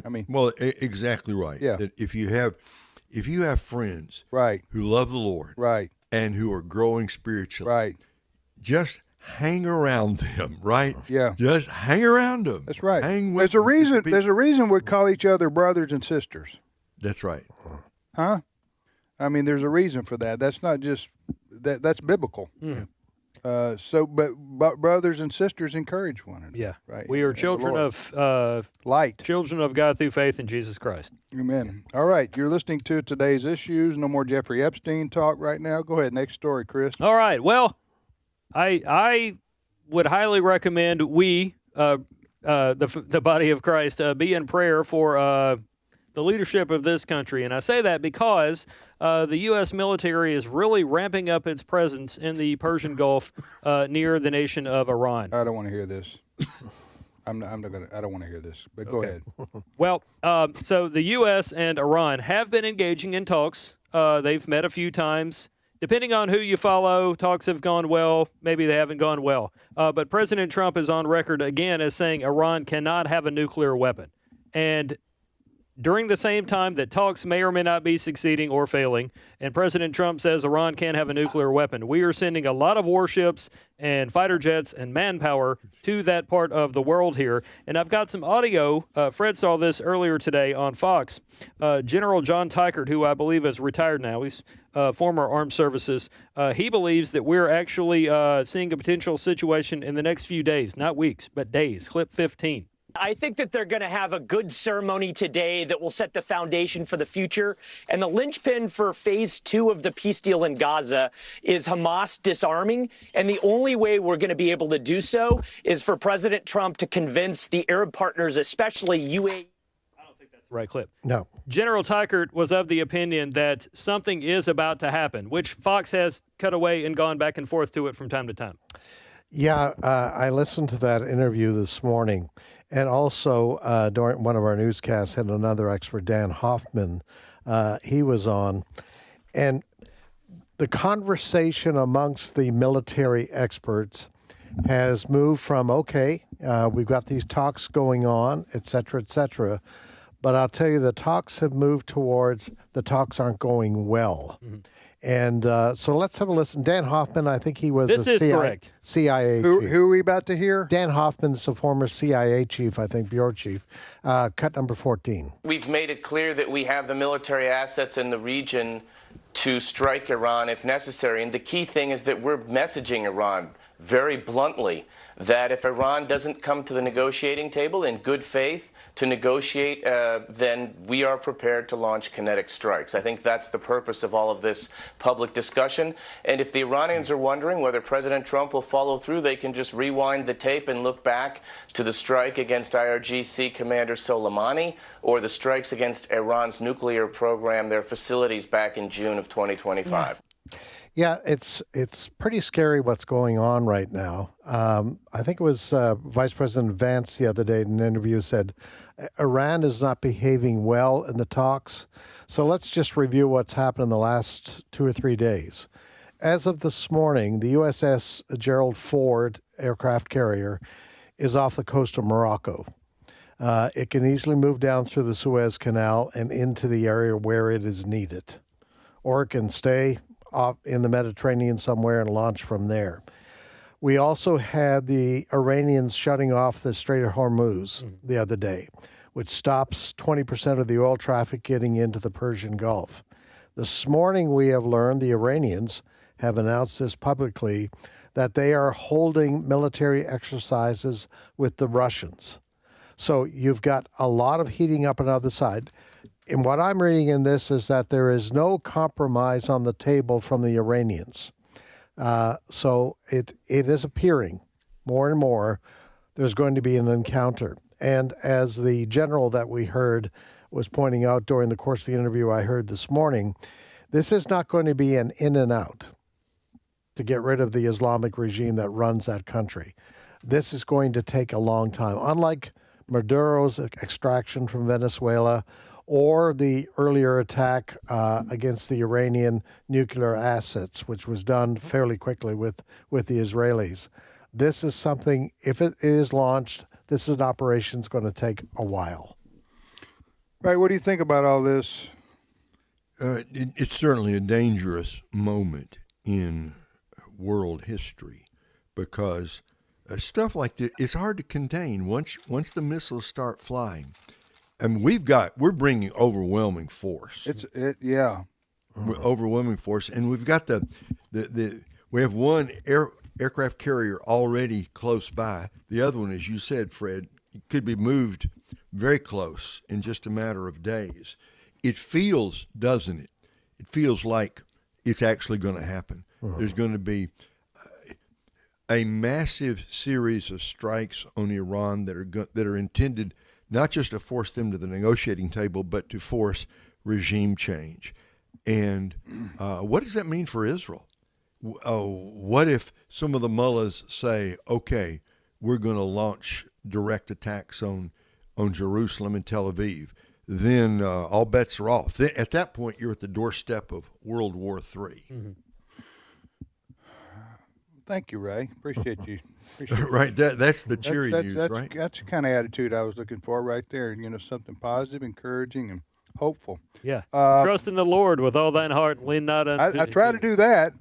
mean, well, exactly right. Yeah. That if you have friends, right, who love the Lord, right, and who are growing spiritually, right, just hang around them, right? Yeah. Just hang around them. That's right. Hang with There's a reason we call each other brothers and sisters. That's right. Huh? I mean, there's a reason for that. That's not just that's biblical. But brothers and sisters encourage one another. Yeah. Right. We are children of light. Children of God through faith in Jesus Christ. Amen. All right. You're listening to Today's Issues. No more Jeffrey Epstein talk right now. Go ahead. Next story, Chris. All right. Well, I would highly recommend the body of Christ be in prayer for the leadership of this country. And I say that because the U.S. military is really ramping up its presence in the Persian Gulf near the nation of Iran. I don't want to hear this. I don't want to hear this, but go ahead. Well, so the U.S. and Iran have been engaging in talks. They've met a few times. Depending on who you follow, talks have gone well. Maybe they haven't gone well. But President Trump is on record again as saying Iran cannot have a nuclear weapon. And during the same time that talks may or may not be succeeding or failing, and President Trump says Iran can't have a nuclear weapon, we are sending a lot of warships and fighter jets and manpower to that part of the world here. And I've got some audio. Fred saw this earlier today on Fox. General John Tykert, who I believe is retired now, he's former armed services, he believes that we're actually seeing a potential situation in the next few days, not weeks, but days. Clip 15. I think that they're going to have a good ceremony today that will set the foundation for the future. And the linchpin for phase 2 of the peace deal in Gaza is Hamas disarming. And the only way we're going to be able to do so is for President Trump to convince the Arab partners, especially UAE. right clip. No. General Teichert was of the opinion that something is about to happen, which Fox has cut away and gone back and forth to it from time to time. Yeah, I listened to that interview this morning. And also during one of our newscasts had another expert, Dan Hoffman. He was on. And the conversation amongst the military experts has moved from, okay, we've got these talks going on, et cetera, but I'll tell you, the talks have moved towards the talks aren't going well. Mm-hmm. And so let's have a listen. Dan Hoffman, I think he was correct. CIA Who chief. are we about to hear? Dan Hoffman's the former CIA chief, I think, bureau chief. Cut number 14. We've made it clear that we have the military assets in the region to strike Iran if necessary. And the key thing is that we're messaging Iran very bluntly that if Iran doesn't come to the negotiating table in good faith to negotiate, then we are prepared to launch kinetic strikes. I think that's the purpose of all of this public discussion. And if the Iranians are wondering whether President Trump will follow through, they can just rewind the tape and look back to the strike against IRGC Commander Soleimani or the strikes against Iran's nuclear program, their facilities back in June of 2025. Yeah, it's pretty scary what's going on right now. I think it was Vice President Vance the other day in an interview said Iran is not behaving well in the talks. So let's just review what's happened in the last 2 or 3 days. As of this morning, the USS Gerald Ford aircraft carrier is off the coast of Morocco. It can easily move down through the Suez Canal and into the area where it is needed. Or it can stay off in the Mediterranean somewhere and launch from there. We also had the Iranians shutting off the Strait of Hormuz the other day, which stops 20% of the oil traffic getting into the Persian Gulf. This morning we have learned the Iranians have announced this publicly that they are holding military exercises with the Russians. So you've got a lot of heating up on the other side. And what I'm reading in this is that there is no compromise on the table from the Iranians. So it is appearing more and more there's going to be an encounter. And as the general that we heard was pointing out during the course of the interview I heard this morning, this is not going to be an in and out to get rid of the Islamic regime that runs that country. This is going to take a long time. Unlike Maduro's extraction from Venezuela, or the earlier attack against the Iranian nuclear assets, which was done fairly quickly with the Israelis. This is something, if it is launched, this is an operation that's going to take a while. Right, what do you think about all this? It's certainly a dangerous moment in world history because stuff like this, it's hard to contain once the missiles start flying. I mean, we're bringing overwhelming force. Overwhelming force, and we've got we have one aircraft carrier already close by. The other one, as you said, Fred, could be moved very close in just a matter of days. It feels, doesn't it? It feels like it's actually going to happen. Uh-huh. There's going to be a massive series of strikes on Iran that are intended not just to force them to the negotiating table, but to force regime change. And what does that mean for Israel? What if some of the mullahs say, okay, we're going to launch direct attacks on Jerusalem and Tel Aviv? Then all bets are off. At that point, you're at the doorstep of World War III. Mm-hmm. Thank you, Ray. Appreciate you. Right, that's the cheery news, right? That's the kind of attitude I was looking for right there. You know, something positive, encouraging, and hopeful. Yeah. Trust in the Lord with all thine heart. Lean not unto. I try to do that,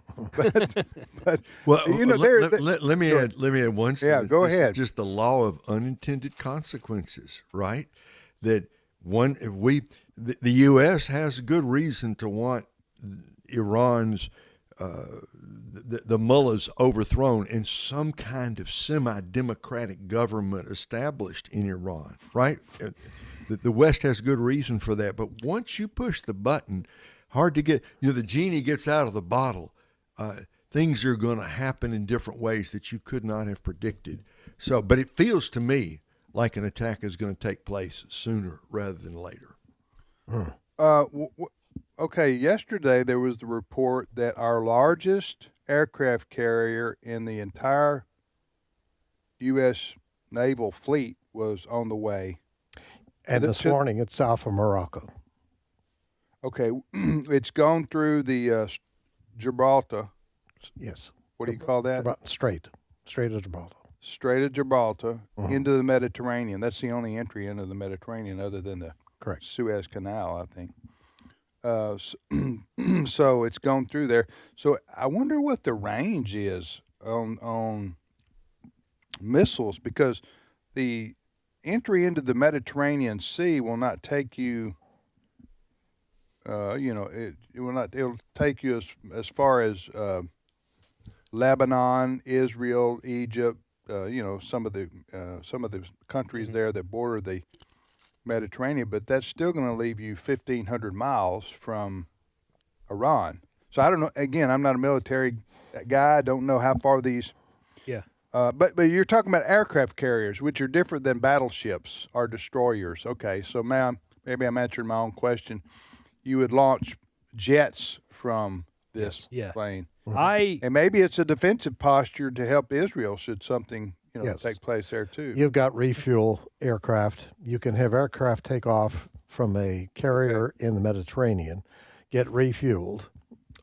but well, you know, let me add one sentence. Yeah, go ahead. Just the law of unintended consequences, right? That the U.S. has good reason to want Iran's the mullahs overthrown and some kind of semi-democratic government established in Iran, right? The West has good reason for that. But once you push the button, hard to get, the genie gets out of the bottle. Things are going to happen in different ways that you could not have predicted. But it feels to me like an attack is going to take place sooner rather than later. Okay, yesterday there was the report that our largest aircraft carrier in the entire U.S. naval fleet was on the way. And this morning it's south of Morocco. Okay, it's gone through the Gibraltar. Yes. What do you call that? Strait of Gibraltar. Strait of Gibralta into the Mediterranean. That's the only entry into the Mediterranean other than the Suez Canal, I think. So it's gone through there. So I wonder what the range is on missiles, because the entry into the Mediterranean Sea will not take you. It will not. It'll take you as far as Lebanon, Israel, Egypt. Some of the countries there that border the Mediterranean, but that's still going to leave you 1,500 miles from Iran. So I don't know. Again, I'm not a military guy. I don't know how far these. Yeah. But you're talking about aircraft carriers, which are different than battleships or destroyers. Okay, so maybe I'm answering my own question. You would launch jets from this plane. And maybe it's a defensive posture to help Israel should something take place there too. You've got refuel aircraft. You can have aircraft take off from a carrier in the Mediterranean, get refueled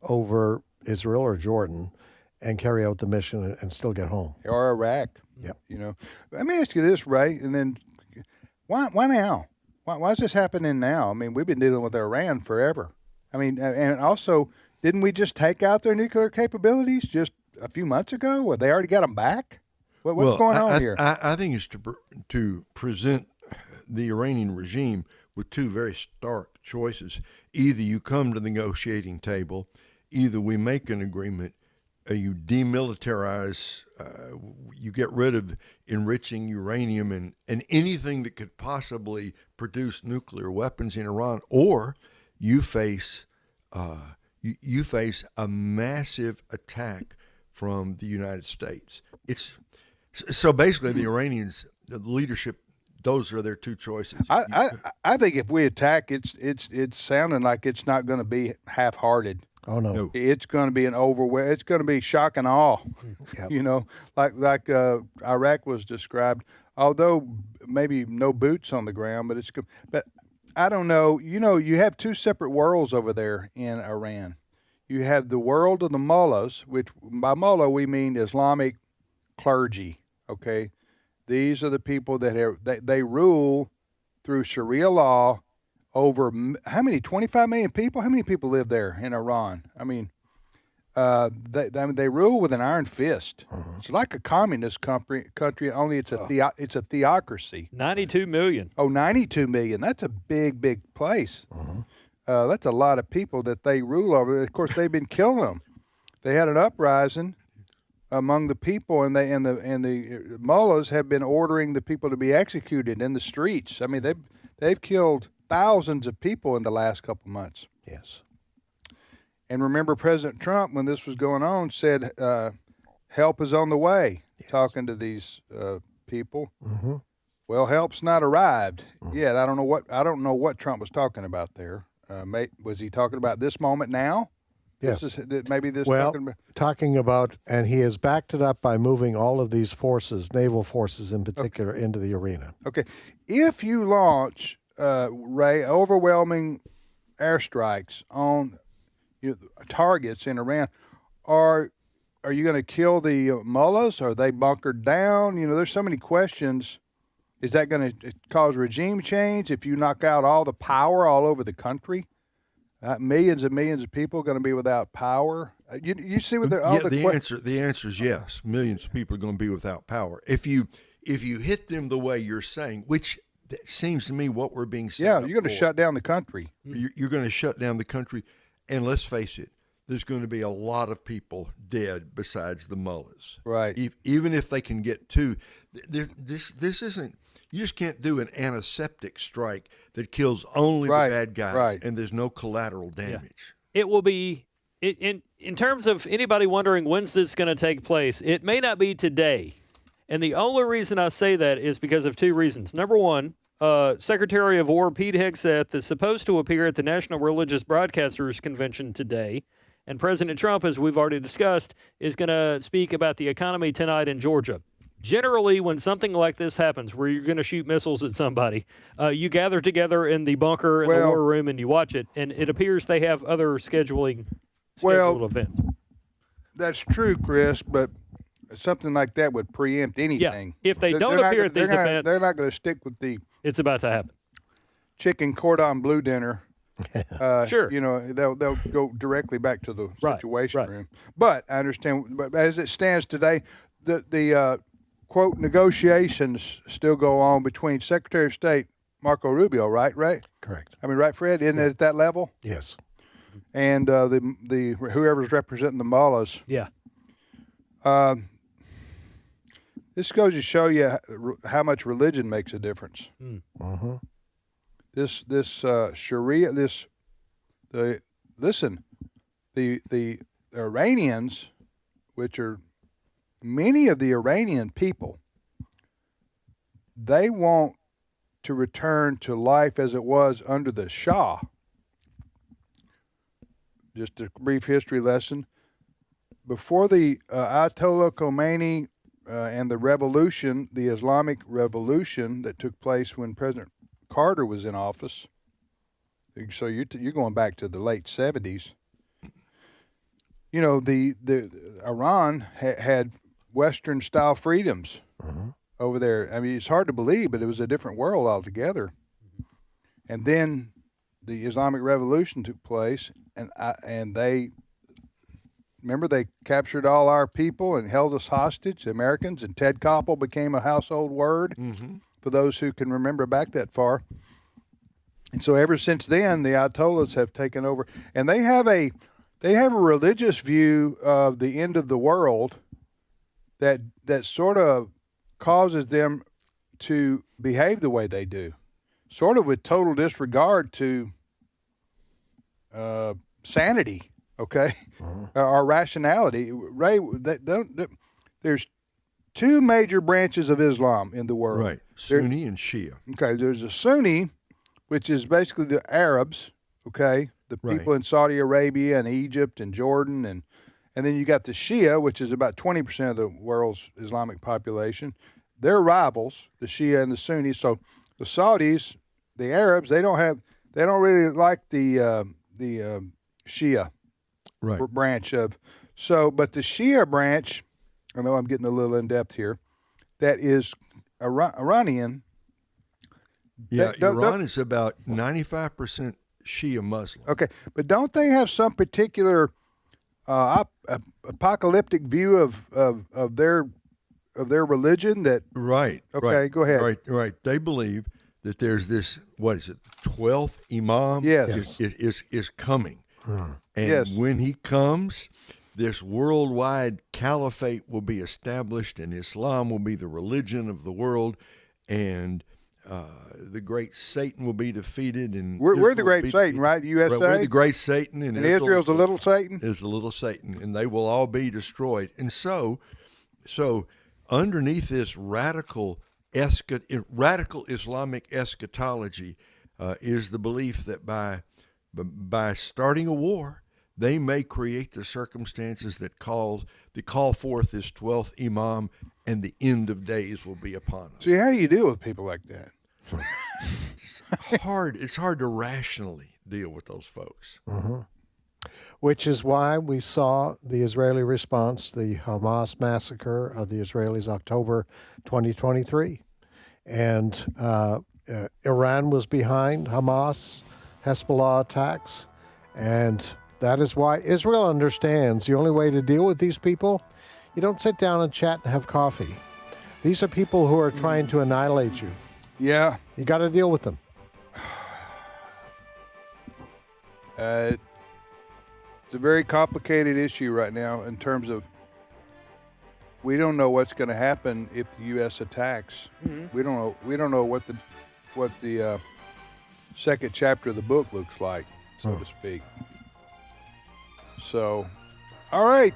over Israel or Jordan, and carry out the mission and still get home. Or Iraq. Yep. Let me ask you this, Ray, and then why now? Why is this happening now? I mean, we've been dealing with Iran forever. I mean, and also, didn't we just take out their nuclear capabilities just a few months ago? Well, they already got them back? What's going on here? I think it's to present the Iranian regime with two very stark choices. Either you come to the negotiating table, either we make an agreement, you demilitarize, you get rid of enriching uranium and anything that could possibly produce nuclear weapons in Iran, or you face a massive attack from the United States. So basically, the Iranians, the leadership, those are their two choices. I think if we attack, it's sounding like it's not going to be half-hearted. Oh no. It's going to be an overwhelming. It's going to be shock and awe. Yep. Like Iraq was described. Although maybe no boots on the ground, but I don't know. You have two separate worlds over there in Iran. You have the world of the mullahs, which by mullah we mean Islamic clergy. Okay, these are the people that they rule through Sharia law over how many? 25 million people. How many people live there in Iran? I mean, they rule with an iron fist. It's like a communist country. Only it's a theocracy. 92 million. Oh, 92 million. That's a big place. That's a lot of people that they rule over. Of course, they've been killing them. They had an uprising among the people, and the mullahs have been ordering the people to be executed in the streets. I mean, they've killed thousands of people in the last couple of months. Yes. And remember, President Trump, when this was going on, said help is on the way. Yes. Talking to these people. Well, help's not arrived yet. I don't know what Trump was talking about there. Was he talking about this moment now? Yes. Talking about, and he has backed it up by moving all of these forces, naval forces in particular, into the arena. Okay. If you launch, Ray, overwhelming airstrikes on targets in Iran, are you going to kill the mullahs? Are they bunkered down? There's so many questions. Is that going to cause regime change if you knock out all the power all over the country? Millions and millions of people are going to be without power. You see what the answer is yes. Millions of people are going to be without power if you hit them the way you're saying, which seems to me what we're being set up you're going to shut down the country. You're going to shut down the country, and let's face it, there's going to be a lot of people dead besides the mullahs. Right. Even if they can get two, this isn't. You just can't do an antiseptic strike that kills only the bad guys, and there's no collateral damage. Yeah. It will be, in terms of anybody wondering when's this going to take place, it may not be today. And the only reason I say that is because of two reasons. Number one, Secretary of War Pete Hegseth is supposed to appear at the National Religious Broadcasters Convention today. And President Trump, as we've already discussed, is going to speak about the economy tonight in Georgia. Generally, when something like this happens, where you're going to shoot missiles at somebody, you gather together in the bunker in the war room and you watch it. And it appears they have other scheduled events. That's true, Chris, but something like that would preempt anything. Yeah. If they don't appear at these events, they're not going to stick with the. It's about to happen. Chicken cordon bleu dinner. Sure. You know, they'll go directly back to the situation room. But I understand. But as it stands today, the quote negotiations still go on between Secretary of State Marco Rubio, right? Correct. I mean, right, Fred? Isn't it at that level? Yes. And the whoever's representing the mullahs. Yeah. This goes to show you how much religion makes a difference. This Sharia, the Iranians, which are many of the Iranian people, they want to return to life as it was under the Shah. Just a brief history lesson. Before the Ayatollah Khomeini and the revolution, the Islamic revolution that took place when President Carter was in office, so you're going back to the late 70s. You know, the Iran had Western style freedoms over there. I mean, it's hard to believe, but it was a different world altogether. And then the Islamic Revolution took place, and they captured all our people and held us hostage, Americans, and Ted Koppel became a household word for those who can remember back that far. And so ever since then, the Ayatollahs have taken over, and they have a religious view of the end of the world that sort of causes them to behave the way they do, sort of with total disregard to sanity, okay, or rationality. Ray, there's two major branches of Islam in the world. Right, Sunni and Shia. Okay, there's a Sunni, which is basically the Arabs, okay, the people in Saudi Arabia and Egypt and Jordan, and then you got the Shia, which is about 20% of the world's Islamic population. They're rivals, the Shia and the Sunnis. So the Saudis, the Arabs, they don't really like the Shia branch of. So, but the Shia branch, I know I'm getting a little in depth here, that is Iranian. Yeah, Iran is about 95% Shia Muslim. Okay, but don't they have some particular apocalyptic view of their religion? That right? Okay, right, go ahead. Right. They believe that there's this 12th Imam is coming, and when he comes, this worldwide caliphate will be established, and Islam will be the religion of the world, and the great Satan will be defeated, and we're the great Satan, right? The USA. Right, we're the great Satan, and Israel's the little Satan. Is the little Satan, and they will all be destroyed. And so underneath this radical Islamic eschatology is the belief that by starting a war, they may create the circumstances that call forth this 12th Imam, and the end of days will be upon us. See, how do you deal with people like that? It's hard to rationally deal with those folks. Which is why we saw the Israeli response, the Hamas massacre of the Israelis, October 2023. And Iran was behind Hamas, Hezbollah attacks. And that is why Israel understands the only way to deal with these people, you don't sit down and chat and have coffee. These are people who are trying to annihilate you. Yeah. You got to deal with them. It's a very complicated issue right now in terms of we don't know what's going to happen if the U.S. attacks. We don't know what the second chapter of the book looks like, so to speak. So, all right.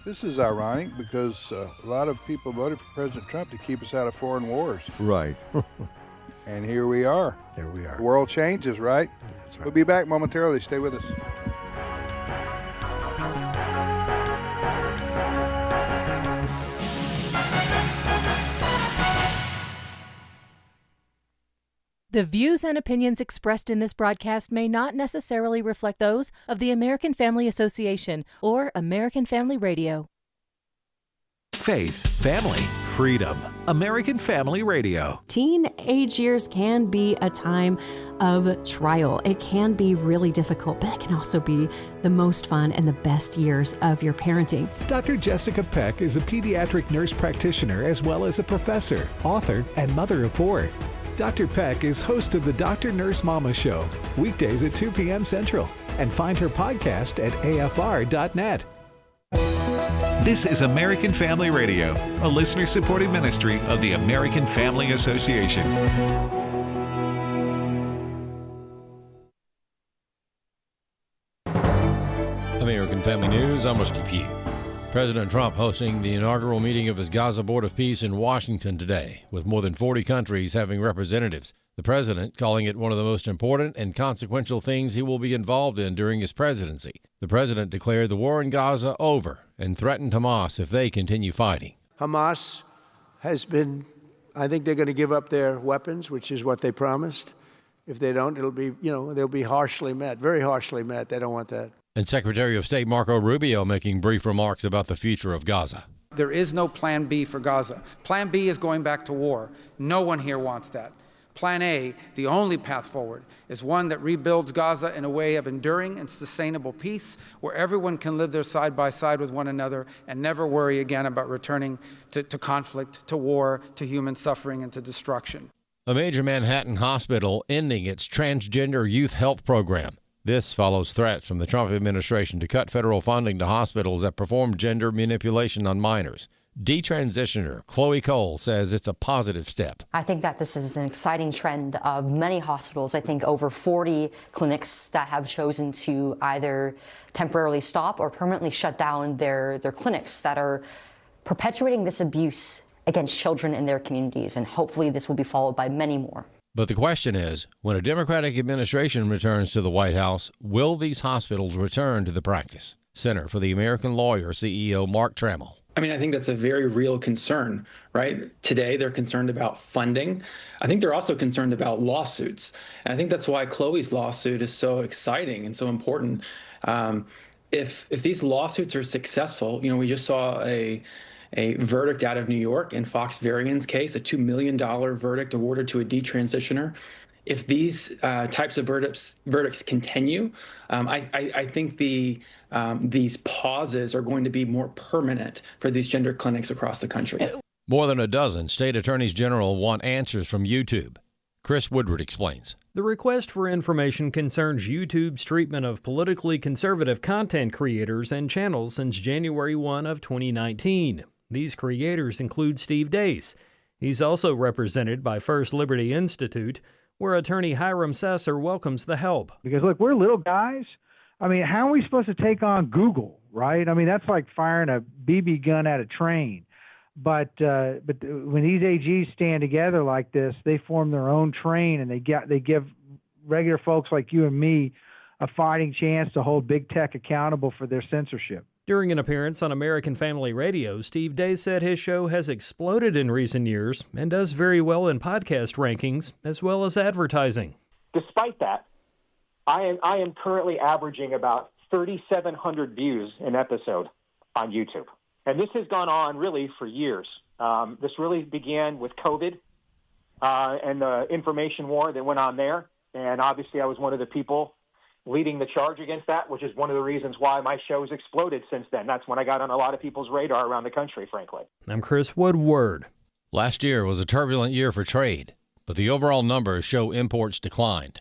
This is ironic because a lot of people voted for President Trump to keep us out of foreign wars. Right. And here we are. Here we are. The world changes, right? That's right. We'll be back momentarily. Stay with us. The views and opinions expressed in this broadcast may not necessarily reflect those of the American Family Association or American Family Radio. Faith, family, freedom. American Family Radio. Teenage years can be a time of trial. It can be really difficult, but it can also be the most fun and the best years of your parenting. Dr. Jessica Peck is a pediatric nurse practitioner as well as a professor, author, and mother of 4. Dr. Peck is host of the Dr. Nurse Mama Show, weekdays at 2 p.m. Central, and find her podcast at afr.net. This is American Family Radio, a listener-supported ministry of the American Family Association. American Family News, I'm Rusty Pugh. President Trump hosting the inaugural meeting of his Gaza Board of Peace in Washington today, with more than 40 countries having representatives. The president calling it one of the most important and consequential things he will be involved in during his presidency. The president declared the war in Gaza over and threatened Hamas if they continue fighting. Hamas has been, I think they're going to give up their weapons, which is what they promised. If they don't, it'll be, they'll be harshly met, very harshly met. They don't want that. And Secretary of State Marco Rubio making brief remarks about the future of Gaza. There is no plan B for Gaza. Plan B is going back to war. No one here wants that. Plan A, the only path forward, is one that rebuilds Gaza in a way of enduring and sustainable peace, where everyone can live there side by side with one another and never worry again about returning to conflict, to war, to human suffering, and to destruction. A major Manhattan hospital ending its transgender youth health program. This follows threats from the Trump administration to cut federal funding to hospitals that perform gender manipulation on minors. Detransitioner Chloe Cole says it's a positive step. I think that this is an exciting trend of many hospitals. I think over 40 clinics that have chosen to either temporarily stop or permanently shut down their clinics that are perpetuating this abuse against children in their communities. And hopefully this will be followed by many more. But the question is, when a Democratic administration returns to the White House, will these hospitals return to the practice? Center for the American Lawyer CEO Mark Trammell. I mean, I think that's a very real concern, right? Today, they're concerned about funding. I think they're also concerned about lawsuits. And I think that's why Chloe's lawsuit is so exciting and so important. If these lawsuits are successful, we just saw a verdict out of New York in Fox Varian's case, a $2 million verdict awarded to a detransitioner. If these types of verdicts continue, I think these pauses are going to be more permanent for these gender clinics across the country. More than a dozen state attorneys general want answers from YouTube. Chris Woodward explains. The request for information concerns YouTube's treatment of politically conservative content creators and channels since January 1 of 2019. These creators include Steve Deace. He's also represented by First Liberty Institute, where attorney Hiram Sasser welcomes the help. Because, look, we're little guys. I mean, how are we supposed to take on Google, right? I mean, that's like firing a BB gun at a train. But when these AGs stand together like this, they form their own train, and they give regular folks like you and me a fighting chance to hold big tech accountable for their censorship. During an appearance on American Family Radio, Steve Deace said his show has exploded in recent years and does very well in podcast rankings as well as advertising. Despite that, I am currently averaging about 3,700 views an episode on YouTube. And this has gone on really for years. This really began with COVID and the information war that went on there. And obviously I was one of the people leading the charge against that, which is one of the reasons why my show's exploded since then. That's when I got on a lot of people's radar around the country, frankly. I'm Chris Woodward. Last year was a turbulent year for trade, but the overall numbers show imports declined.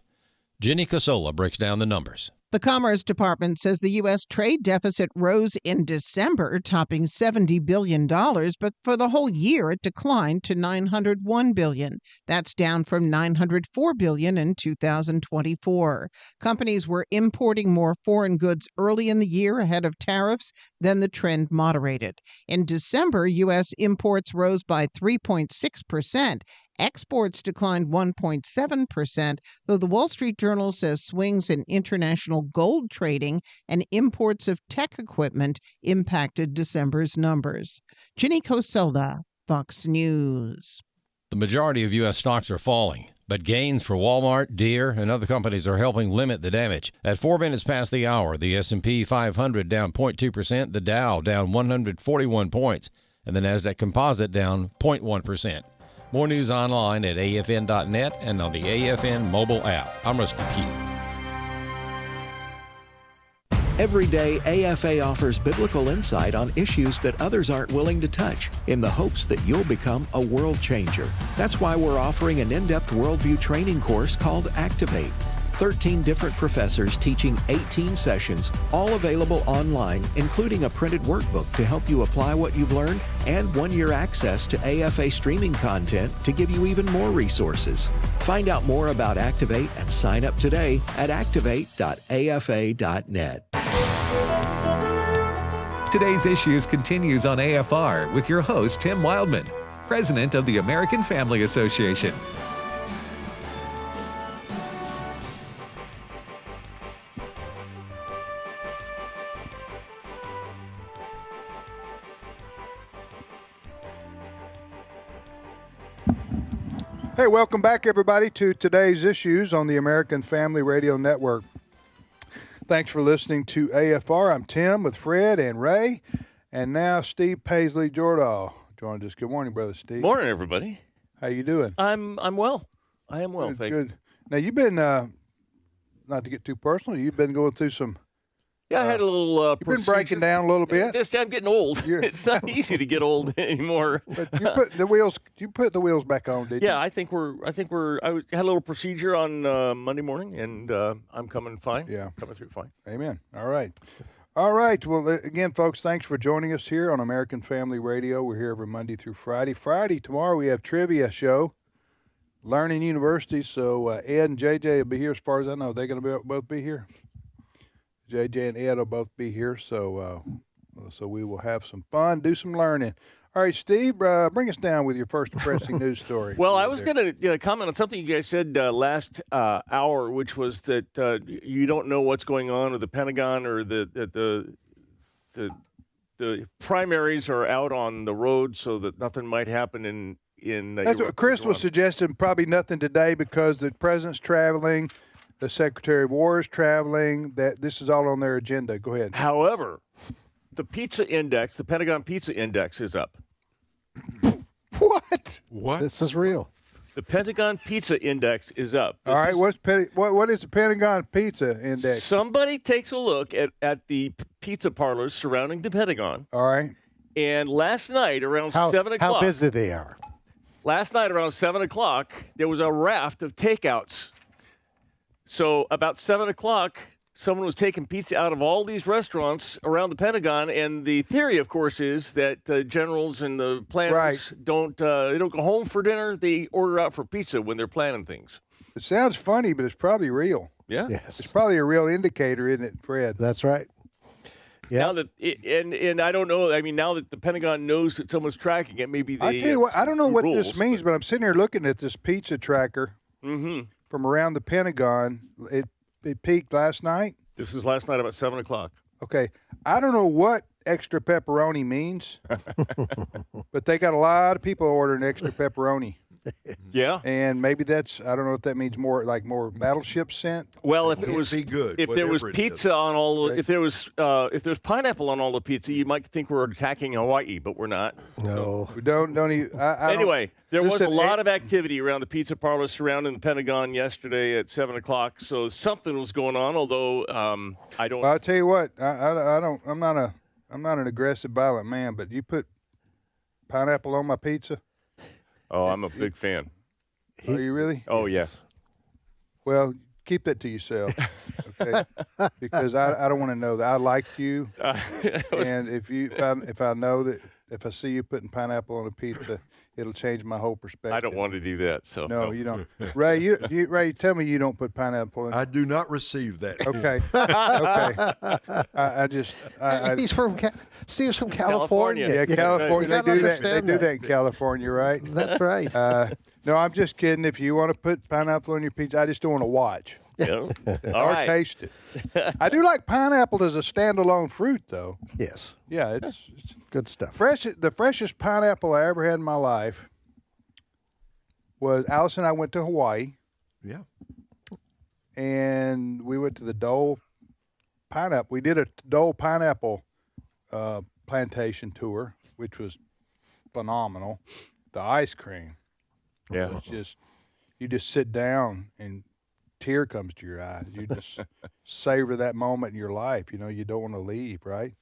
Jenny Cosola breaks down the numbers. The Commerce Department says the U.S. trade deficit rose in December, topping $70 billion, but for the whole year it declined to $901 billion. That's down from $904 billion in 2024. Companies were importing more foreign goods early in the year ahead of tariffs, then the trend moderated. In December, U.S. imports rose by 3.6%. Exports declined 1.7%, though the Wall Street Journal says swings in international gold trading and imports of tech equipment impacted December's numbers. Ginny Coselda, Fox News. The majority of U.S. stocks are falling, but gains for Walmart, Deere, and other companies are helping limit the damage. At 4 minutes past the hour, the S&P 500 down 0.2%, the Dow down 141 points, and the NASDAQ Composite down 0.1%. More news online at afn.net and on the AFN mobile app. I'm Rusty Pugh. Every day, AFA offers biblical insight on issues that others aren't willing to touch in the hopes that you'll become a world changer. That's why we're offering an in-depth worldview training course called Activate. 13 different professors teaching 18 sessions, all available online, including a printed workbook to help you apply what you've learned and 1-year access to AFA streaming content to give you even more resources. Find out more about Activate and sign up today at activate.afa.net. Today's Issues continues on AFR with your host, Tim Wildman, President of the American Family Association. Hey, welcome back, everybody, to Today's Issues on the American Family Radio Network. Thanks for listening to AFR. I'm Tim with Fred and Ray, and now Steve Paisley Jordahl joined us. Good morning, Brother Steve. Morning, everybody. How you doing? I'm well. I am well, thank you. Good. Now, you've been, not to get too personal, you've been going through some... Yeah, I had a little You've been breaking down a little bit. Just I'm getting old. It's not easy to get old anymore. But you put the wheels back on, did you? Yeah, I had a little procedure on Monday morning, and I'm coming fine. Yeah. Coming through fine. Amen. All right. All right. Well, again, folks, thanks for joining us here on American Family Radio. We're here every Monday through Friday. Tomorrow we have trivia show, Learning University. So Ed and JJ will be here as far as I know. They're going to both be here. JJ and Ed will both be here, so we will have some fun, do some learning. All right, Steve, bring us down with your first depressing news story. Well, I was going to comment on something you guys said last hour, which was that you don't know what's going on with the Pentagon, or the primaries are out on the road, so that nothing might happen in. That's what Chris was suggesting. Probably nothing today because the president's traveling. The Secretary of War is traveling. That this is all on their agenda. Go ahead. However, the pizza index, the Pentagon pizza index, is up. What? This is real. The Pentagon pizza index is up. All right. What is the Pentagon pizza index? Somebody takes a look at the pizza parlors surrounding the Pentagon. All right. And last night around 7 o'clock. How busy they are. Last night around 7 o'clock, there was a raft of takeouts. So about 7 o'clock, someone was taking pizza out of all these restaurants around the Pentagon, and the theory, of course, is that the generals and the planners don't go home for dinner. They order out for pizza when they're planning things. It sounds funny, but it's probably real. Yeah, yes, it's probably a real indicator, isn't it, Fred? That's right. Yeah. Now that and I don't know. I mean, now that the Pentagon knows that someone's tracking it, maybe they. I tell you what, I don't know what this means, but I'm sitting here looking at this pizza tracker. Mm-hmm. From around the Pentagon. It peaked last night? This is last night about 7 o'clock. Okay. I don't know what extra pepperoni means, but they got a lot of people ordering extra pepperoni. Yeah. And maybe that's, I don't know if that means more battleships sent. Well, if it was good, if there was pizza on all, if there's pineapple on all the pizza, you might think we're attacking Hawaii, but we're not. No, we don't even. Anyway, there was a lot of activity around the pizza parlor surrounding the Pentagon yesterday at 7 o'clock. So something was going on. Although I don't. Well, I'll tell you what. I don't. I'm not an aggressive, violent man. But you put pineapple on my pizza. Oh, I'm a big fan. Are you really? Oh, yeah. Well, keep that to yourself. Okay. Because I don't want to know that. I like you, and if I know that if I see you putting pineapple on a pizza, it'll change my whole perspective. I don't want to do that. So no, you don't. Ray, Ray, tell me you don't put pineapple in. I do not receive that. Okay. Okay. He's from Steve's from California. Yeah, California. They do that. They do that in California, right? That's right. No, I'm just kidding. If you want to put pineapple on your pizza, I just don't want to watch. Yeah. Or taste it. I do like pineapple as a standalone fruit, though. Yes. Yeah, it's good stuff. The freshest pineapple I ever had in my life was Alice and I went to Hawaii. Yeah. And we went to the Dole pineapple. We did a Dole pineapple plantation tour, which was phenomenal. The ice cream. Yeah. It's just, you just sit down and tear comes to your eyes. You just savor that moment in your life. You know, you don't want to leave, right?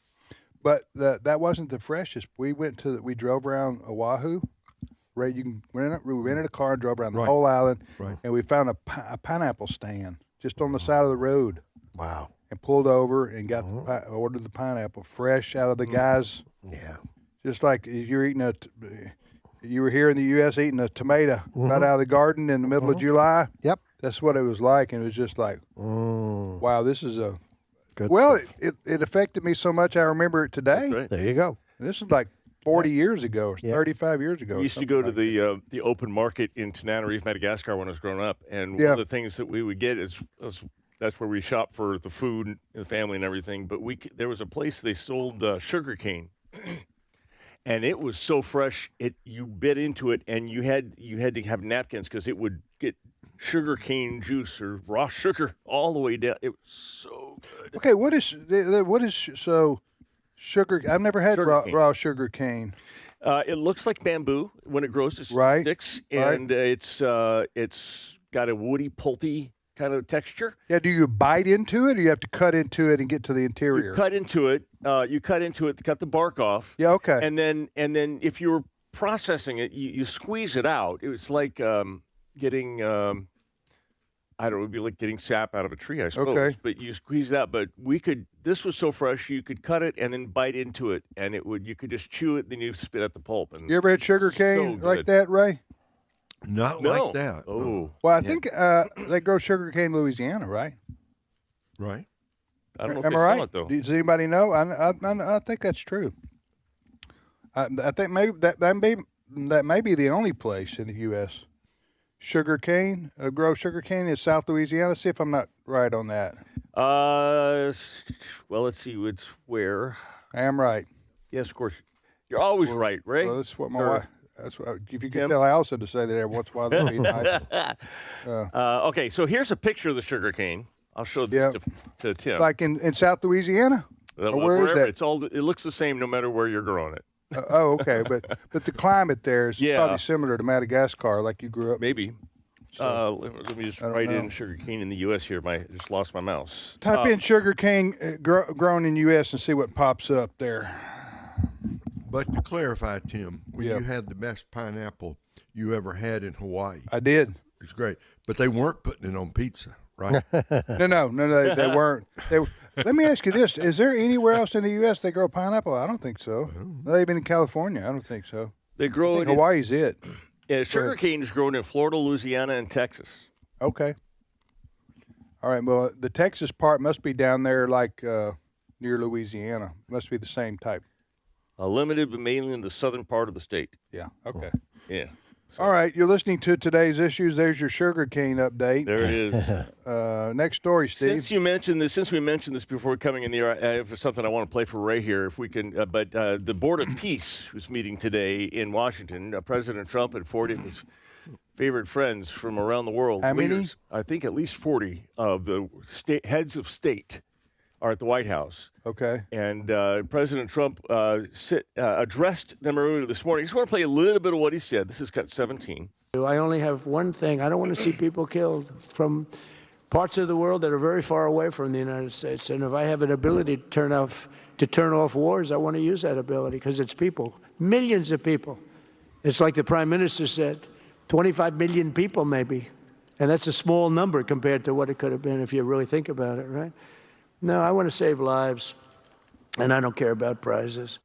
But that wasn't the freshest. We drove around Oahu. Right, we rented a car and drove around the whole island, and we found a pineapple stand just on the side of the road. Wow! And pulled over and got ordered the pineapple fresh out of the guy's. Yeah. Just like if you're eating you were here in the U.S. eating a tomato right out of the garden in the middle of July. Yep. That's what it was like, and it was just like, wow, this is a good. Well, it affected me so much. I remember it today. Right. There you go. This is like 40 years ago, or 35 years ago. We used to go to the open market in Tananarive, Madagascar when I was growing up, and one of the things that we would get is that's where we shop for the food and the family and everything. But there was a place they sold sugar cane, and it was so fresh. You bit into it, and you had to have napkins because it would get sugar cane juice or raw sugar all the way down. It was so good. Okay, what is sugar? I've never had raw sugar cane. It looks like bamboo when it grows. It sticks, and it's got a woody, pulpy kind of texture. Yeah. Do you bite into it, or you have to cut into it and get to the interior? You cut into it. Cut the bark off. Yeah. Okay. And then if you were processing it, you squeeze it out. It was like getting. I don't know, it would be like getting sap out of a tree, I suppose. Okay. But you squeeze it out. But this was so fresh, you could cut it and then bite into it, and you could just chew it, then you spit out the pulp. And you ever had sugar cane like that, Ray? Not like that. Oh. Well, I think they grow sugar cane in Louisiana, right? Right. I don't know if Am they I right? sell it, though. Does anybody know? I think that's true. I think maybe that may be the only place in the U.S. Sugar cane, grow sugar cane in South Louisiana. See if I'm not right on that. Well, let's see. It's where. I am right. Yes, of course. You're always right, Ray. Well, that's what my wife. That's what. If you could tell Allison to say that every once in a while, that'd be nice. Okay, so here's a picture of the sugar cane. I'll show this to Tim. Like in South Louisiana. Or where is that? It looks the same no matter where you're growing it. Okay, but the climate there is probably similar to Madagascar, like you grew up. Maybe. Let me just write in sugar cane in the U.S. here. I just lost my mouse. Type in sugar cane grown in U.S. and see what pops up there. But to clarify, Tim, when you had the best pineapple you ever had in Hawaii. I did. It's great. But they weren't putting it on pizza, right? No, they weren't. Let me ask you this. Is there anywhere else in the U.S. they grow pineapple? I don't think so. Not even in California. I don't think so. They grow it. Hawaii's it. Yeah, sugar cane is grown in Florida, Louisiana, and Texas. Okay. All right. Well, the Texas part must be down there like near Louisiana. Must be the same type. Limited, but mainly in the southern part of the state. Yeah. Okay. Yeah. So. All right. You're listening to Today's Issues. There's your sugar cane update. There it is. Next story, Steve. Since we mentioned this before coming in the air, I have something I want to play for Ray here, if we can. But the Board of Peace was meeting today in Washington. President Trump and 40 of his favorite friends from around the world. How many? Leaders, I think at least 40 of the heads of state are at the White House. Okay. And President Trump addressed them earlier this morning. I just want to play a little bit of what he said. This is cut 17. I only have one thing. I don't want to see people killed from parts of the world that are very far away from the United States. And if I have an ability to turn off wars, I want to use that ability because it's people, millions of people. It's like the Prime Minister said, 25 million people maybe. And that's a small number compared to what it could have been if you really think about it, right? No, I want to save lives, and I don't care about prizes.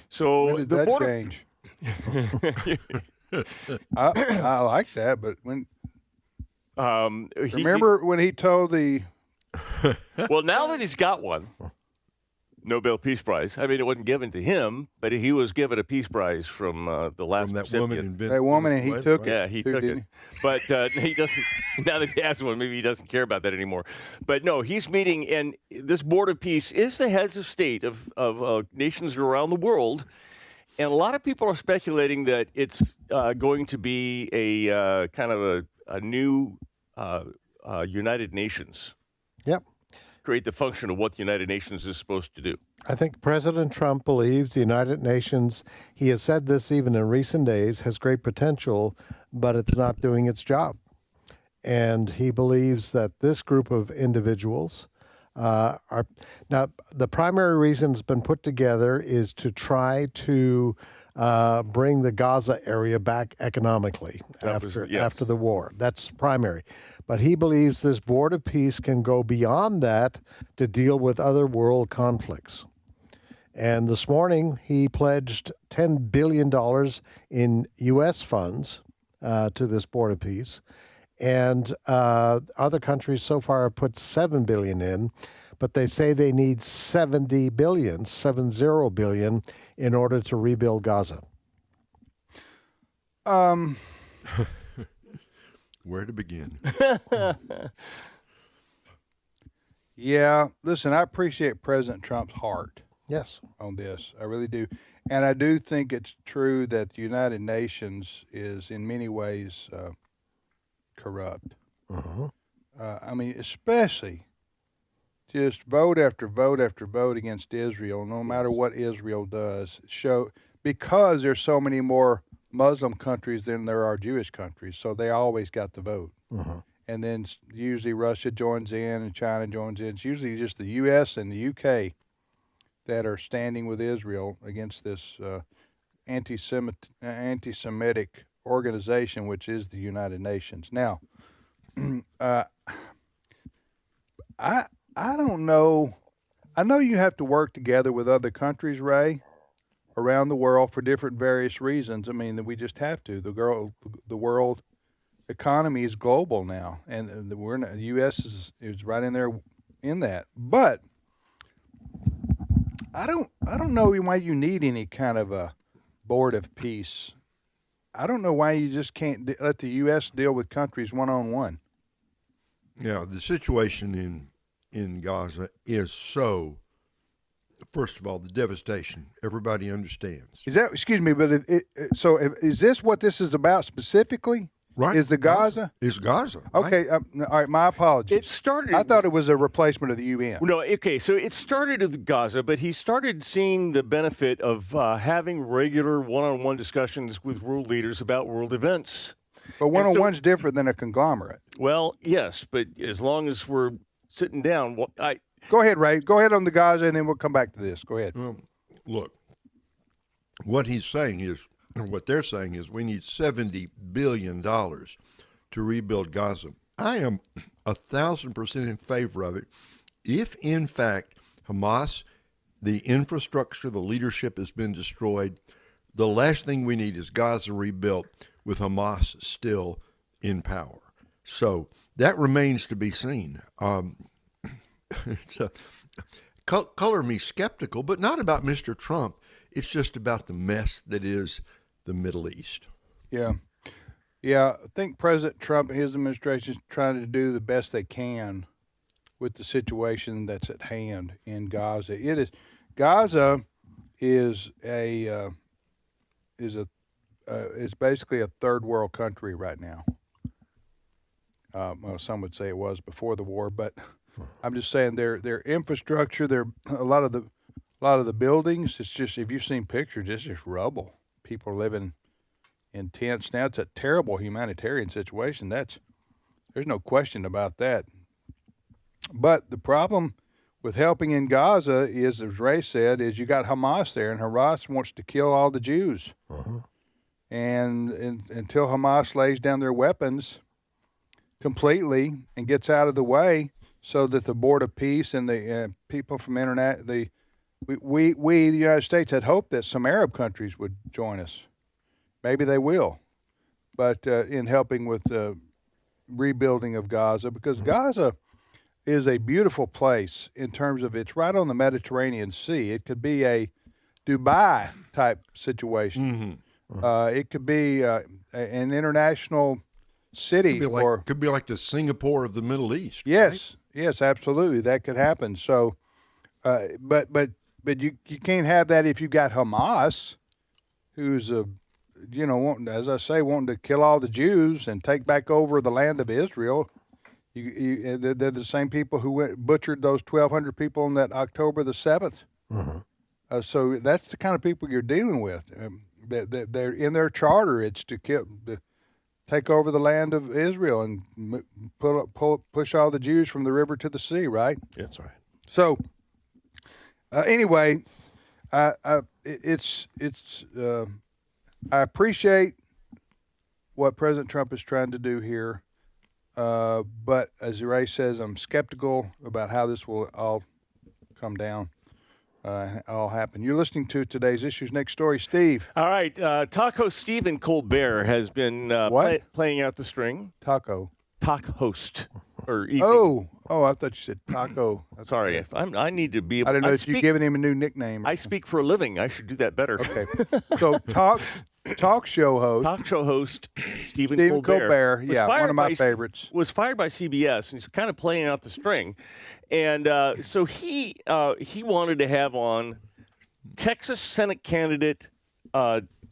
So when did the that border change? I like that, but when remember when he told the well, now that he's got one, Nobel Peace Prize. I mean, it wasn't given to him, but he was given a Peace Prize from the last From that recipient. woman that woman, and he took it. Yeah, he took it. But he doesn't. Now that he has one, maybe he doesn't care about that anymore. But no, he's meeting, and this Board of Peace is the heads of state of nations around the world. And a lot of people are speculating that it's going to be a kind of a new United Nations. Yep. Create the function of what the United Nations is supposed to do. I think President Trump believes the United Nations, he has said this even in recent days, has great potential, but it's not doing its job. And he believes that this group of individuals are now the primary reason it's been put together is to try to bring the Gaza area back economically after the war. That's primary. But he believes this Board of Peace can go beyond that to deal with other world conflicts. And this morning, he pledged $10 billion in U.S. funds to this Board of Peace. And other countries so far have put $7 billion in, but they say they need $70 billion, in order to rebuild Gaza. Where to begin? Yeah, listen, I appreciate President Trump's heart. Yes. On this, I really do. And I do think it's true that the United Nations is in many ways corrupt. I mean, especially just vote after vote after vote against Israel, no matter what Israel does, because there's so many more Muslim countries than there are Jewish countries, so they always got the vote. And then usually Russia joins in and China joins in. It's usually just the U.S. and the U.K. that are standing with Israel against this anti-Semitic organization, which is the United Nations. Now, I don't know. I know you have to work together with other countries, Ray, around the world for different various reasons. I mean, that we just have to. The world economy is global now, and the U.S. is right in there in that. But I don't know why you need any kind of a Board of Peace. I don't know why you just can't let the U.S. deal with countries one-on-one. Yeah, the situation in Gaza is so. First of all, the devastation. Everybody understands. Is that, excuse me, but is this what this is about specifically? Right. Is the Gaza? It's Gaza. Okay. Right. All right. My apologies. It started. I thought it was a replacement of the UN. No. Okay. So it started with Gaza, but he started seeing the benefit of having regular one-on-one discussions with world leaders about world events. But one-on-one's different than a conglomerate. Well, yes, but as long as we're sitting down, Go ahead, Ray. Go ahead on the Gaza, and then we'll come back to this. Go ahead. Look, what he's saying is, or what they're saying is, we need $70 billion to rebuild Gaza. I am 1,000% in favor of it. If, in fact, Hamas, the infrastructure, the leadership has been destroyed, the last thing we need is Gaza rebuilt with Hamas still in power. So that remains to be seen. Color me skeptical, but not about Mr. Trump. It's just about the mess that is the Middle East. Yeah. I think President Trump and his administration is trying to do the best they can with the situation that's at hand in Gaza. Gaza is basically a third world country right now. Well, some would say it was before the war, but I'm just saying their infrastructure, a lot of the buildings. It's just, if you've seen pictures, it's just rubble. People are living in tents now. It's a terrible humanitarian situation. There's no question about that. But the problem with helping in Gaza is, as Ray said, is you got Hamas there, and Hamas wants to kill all the Jews. and until Hamas lays down their weapons completely and gets out of the way, so that the Board of Peace and the people from the United States had hoped that some Arab countries would join us. Maybe they will, but in helping with the rebuilding of Gaza, because Gaza is a beautiful place in terms of it's right on the Mediterranean Sea. It could be a Dubai type situation. It could be an international city, could be like the Singapore of the Middle East. Yes, right? Yes, absolutely, that could happen. So, but you can't have that if you got Hamas, who's as I say, wanting to kill all the Jews and take back over the land of Israel. They're the same people who butchered those 1,200 people on that October the 7th. So that's the kind of people you're dealing with. They're in their charter. It's to take over the land of Israel and push all the Jews from the river to the sea. Right. That's right. So anyway, I appreciate what President Trump is trying to do here. But as Ray says, I'm skeptical about how this will all come down, all happen. You're listening to Today's Issues. Next story, Steve. All right. Talk host Stephen Colbert has been playing out the string. Talk host. Or I thought you said taco. Sorry, I need to be able. I didn't know if you're giving him a new nickname. I speak for a living. I should do that better. Okay. So talk show host Stephen Colbert. Yeah, one of my favorites. Was fired by CBS, and he's kind of playing out the string. And so he wanted to have on Texas Senate candidate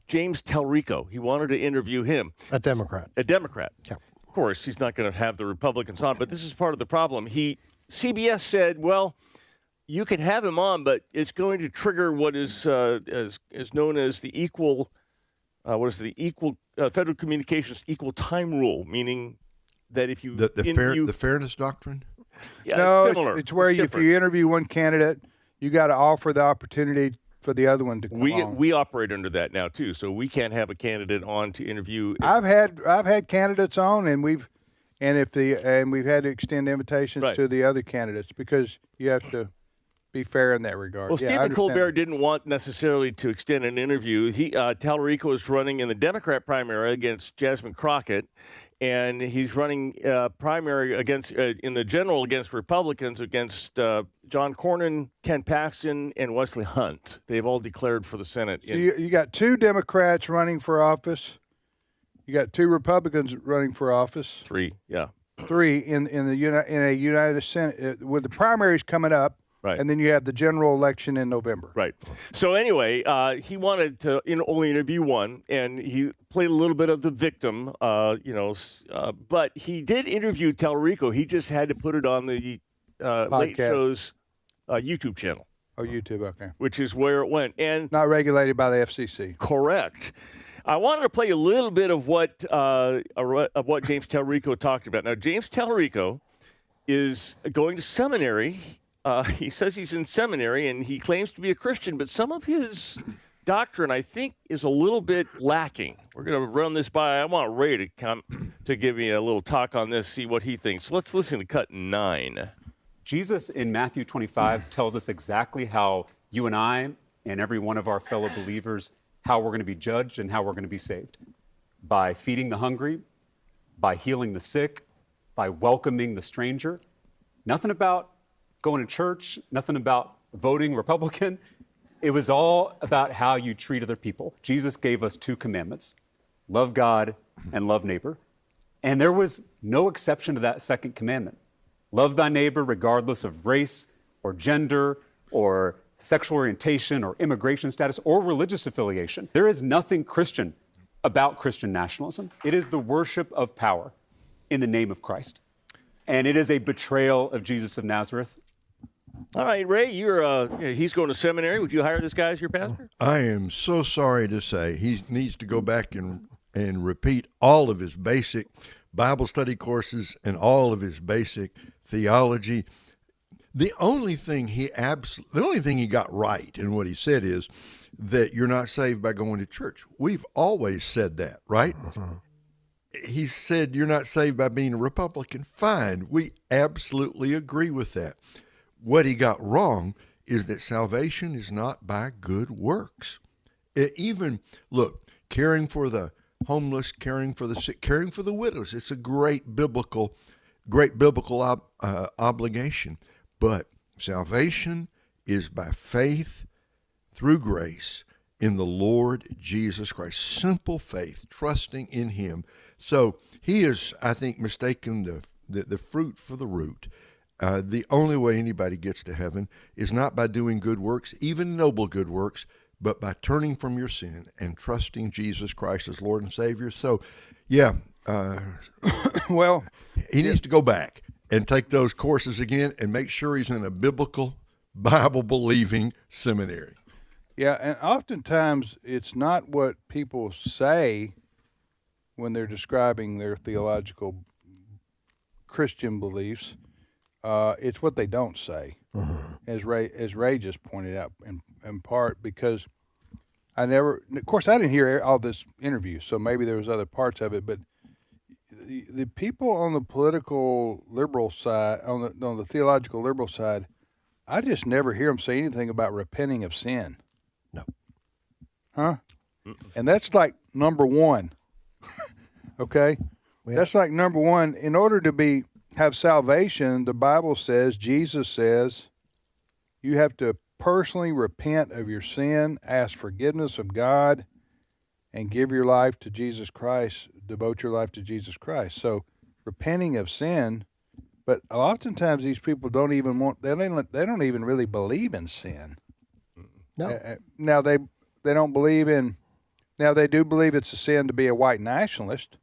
James Talrico. He wanted to interview him. A Democrat. Yeah. Of course, he's not going to have the Republicans on, but this is part of the problem. CBS said, well, you can have him on, but it's going to trigger what is known as the equal Federal Communications Equal Time Rule, meaning that if you the fairness doctrine. Yeah, no, similar. It's where if you interview one candidate, you got to offer the opportunity for the other one to come on. We operate under that now too, so we can't have a candidate on to interview. I've had candidates on, and we've had to extend invitations to the other candidates because you have to be fair in that regard. Well, Stephen Colbert didn't want necessarily to extend an interview. Talrico is running in the Democrat primary against Jasmine Crockett, and he's running primary in the general against Republicans against John Cornyn, Ken Paxton, and Wesley Hunt. They've all declared for the Senate. So you got 2 Democrats running for office. You got 2 Republicans running for office. 3, yeah. 3 in a United Senate with the primaries coming up. Right. And then you have the general election in November. Right. So anyway, he wanted to only interview one, and he played a little bit of the victim, but he did interview Talrico. He just had to put it on the Late Show's YouTube channel. Oh, YouTube, okay. Which is where it went. And not regulated by the FCC. Correct. I wanted to play a little bit of what James Talrico talked about. Now, James Talrico is going to seminary. He says he's in seminary, and he claims to be a Christian, but some of his doctrine, I think, is a little bit lacking. We're going to run this by. I want Ray to come to give me a little talk on this, see what he thinks. Let's listen to cut 9. Jesus in Matthew 25 tells us exactly how you and I and every one of our fellow believers, how we're going to be judged and how we're going to be saved. By feeding the hungry, by healing the sick, by welcoming the stranger. Nothing about going to church, nothing about voting Republican. It was all about how you treat other people. Jesus gave us 2 commandments, love God and love neighbor. And there was no exception to that second commandment. Love thy neighbor regardless of race or gender or sexual orientation or immigration status or religious affiliation. There is nothing Christian about Christian nationalism. It is the worship of power in the name of Christ. And it is a betrayal of Jesus of Nazareth. All right, Ray, he's going to seminary. Would you hire this guy as your pastor? I am so sorry to say he needs to go back and repeat all of his basic Bible study courses and all of his basic theology. The only thing he got right in what he said is that you're not saved by going to church. We've always said that, right? Mm-hmm. He said you're not saved by being a Republican. Fine. We absolutely agree with that. What he got wrong is that salvation is not by good works. Caring for the homeless, caring for the sick, caring for the widows. It's a great biblical obligation. But salvation is by faith through grace in the Lord Jesus Christ. Simple faith, trusting in him. So he is, I think, mistaken the fruit for the root. The only way anybody gets to heaven is not by doing good works, even noble good works, but by turning from your sin and trusting Jesus Christ as Lord and Savior. So, yeah, well, he needs to go back and take those courses again and make sure he's in a biblical, Bible-believing seminary. Yeah, and oftentimes it's not what people say when they're describing their theological Christian beliefs. It's what they don't say, as Ray just pointed out, in part because of course, I didn't hear all this interview, so maybe there was other parts of it, but the people on the political liberal side, on the theological liberal side, I just never hear them say anything about repenting of sin. No. Huh? And that's like number one. Okay? Yeah. That's like number one. In order to have salvation, the Bible says, Jesus says, you have to personally repent of your sin, ask forgiveness of God, and give your life to Jesus Christ, devote your life to Jesus Christ. So repenting of sin, but oftentimes these people don't even they don't even really believe in sin. No. Now they don't believe in, now they do believe it's a sin to be a white nationalist,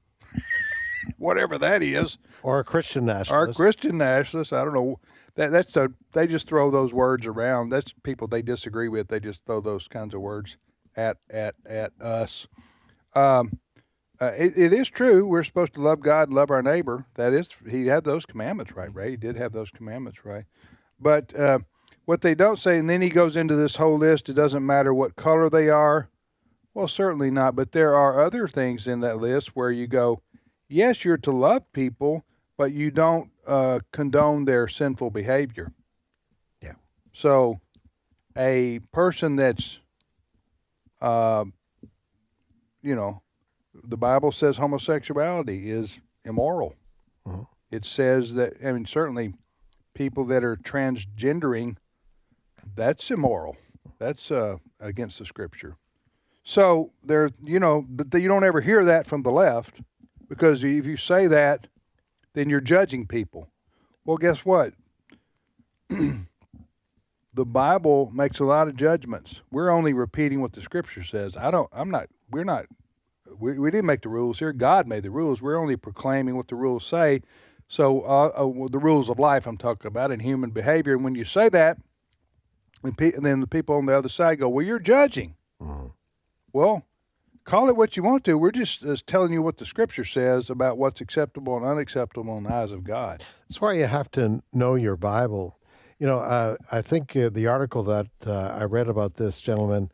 whatever that is. Or a Christian nationalist. I don't know. They just throw those words around. That's people they disagree with. They just throw those kinds of words at us. It is true. We're supposed to love God and love our neighbor. He had those commandments right, Ray. He did have those commandments right. But what they don't say, and then he goes into this whole list, it doesn't matter what color they are. Well, certainly not. But there are other things in that list where you go, yes, you're to love people, but you don't condone their sinful behavior. Yeah. So a person that's, the Bible says homosexuality is immoral. Mm-hmm. It says that, certainly people that are transgendering, that's immoral. That's against the Scripture. So but you don't ever hear that from the left, because if you say that, then you're judging people. Well, guess what? The Bible makes a lot of judgments. We're only repeating what the Scripture says. We didn't make the rules here. God made the rules. We're only proclaiming what the rules say. So the rules of life I'm talking about and human behavior. And when you say that, and then the people on the other side go, well, you're judging. Mm-hmm. Well, call it what you want to. We're just telling you what the Scripture says about what's acceptable and unacceptable in the eyes of God. That's why you have to know your Bible. I think the article that I read about this gentleman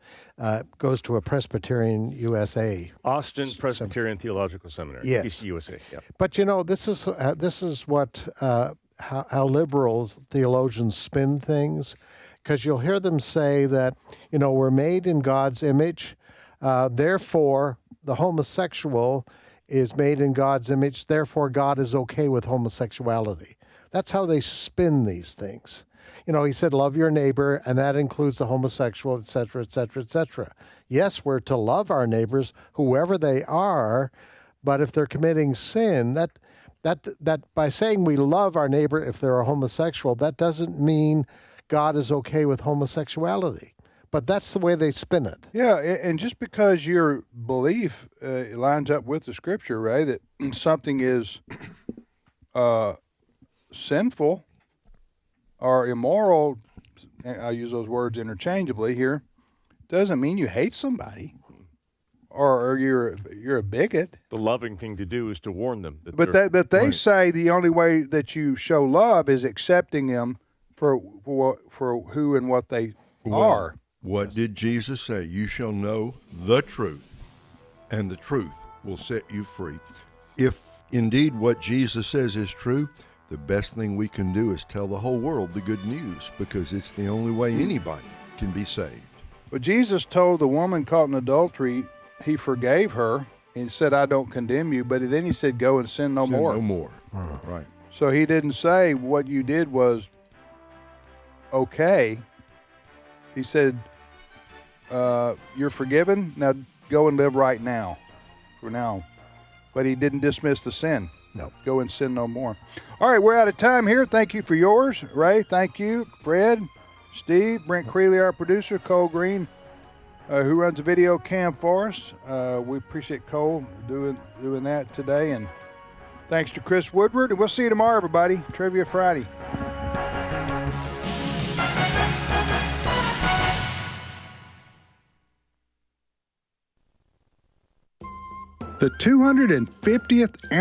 goes to a Presbyterian USA. Austin Presbyterian Theological Seminary. Yes. PCUSA, yeah. But, this is what how liberals, theologians spin things, because you'll hear them say that, we're made in God's image, therefore the homosexual is made in God's image, therefore God is okay with homosexuality. That's how they spin these things. He said, love your neighbor, and that includes the homosexual, et cetera, et cetera, et cetera. Yes, we're to love our neighbors, whoever they are, but if they're committing sin, that by saying we love our neighbor if they're a homosexual, that doesn't mean God is okay with homosexuality. But that's the way they spin it. Yeah, and just because your belief lines up with the Scripture, right, that something is sinful or immoral, I use those words interchangeably here, doesn't mean you hate somebody or you're a bigot. The loving thing to do is to warn them. But they say the only way that you show love is accepting them for who and what they Well, are. What did Jesus say? You shall know the truth, and the truth will set you free. If indeed what Jesus says is true, the best thing we can do is tell the whole world the good news, because it's the only way anybody can be saved. But Jesus told the woman caught in adultery, he forgave her, and he said, I don't condemn you, but then he said, go and sin no more. No more. Right. So he didn't say what you did was okay. He said, you're forgiven, now go and live right now, for now. But he didn't dismiss the sin. No. Go and sin no more. All right, we're out of time here. Thank you for yours. Ray, thank you. Fred, Steve, Brent Creeley, our producer, Cole Green, who runs the video cam for us. We appreciate Cole doing that today. And thanks to Chris Woodward. And we'll see you tomorrow, everybody. Trivia Friday. The 250th anniversary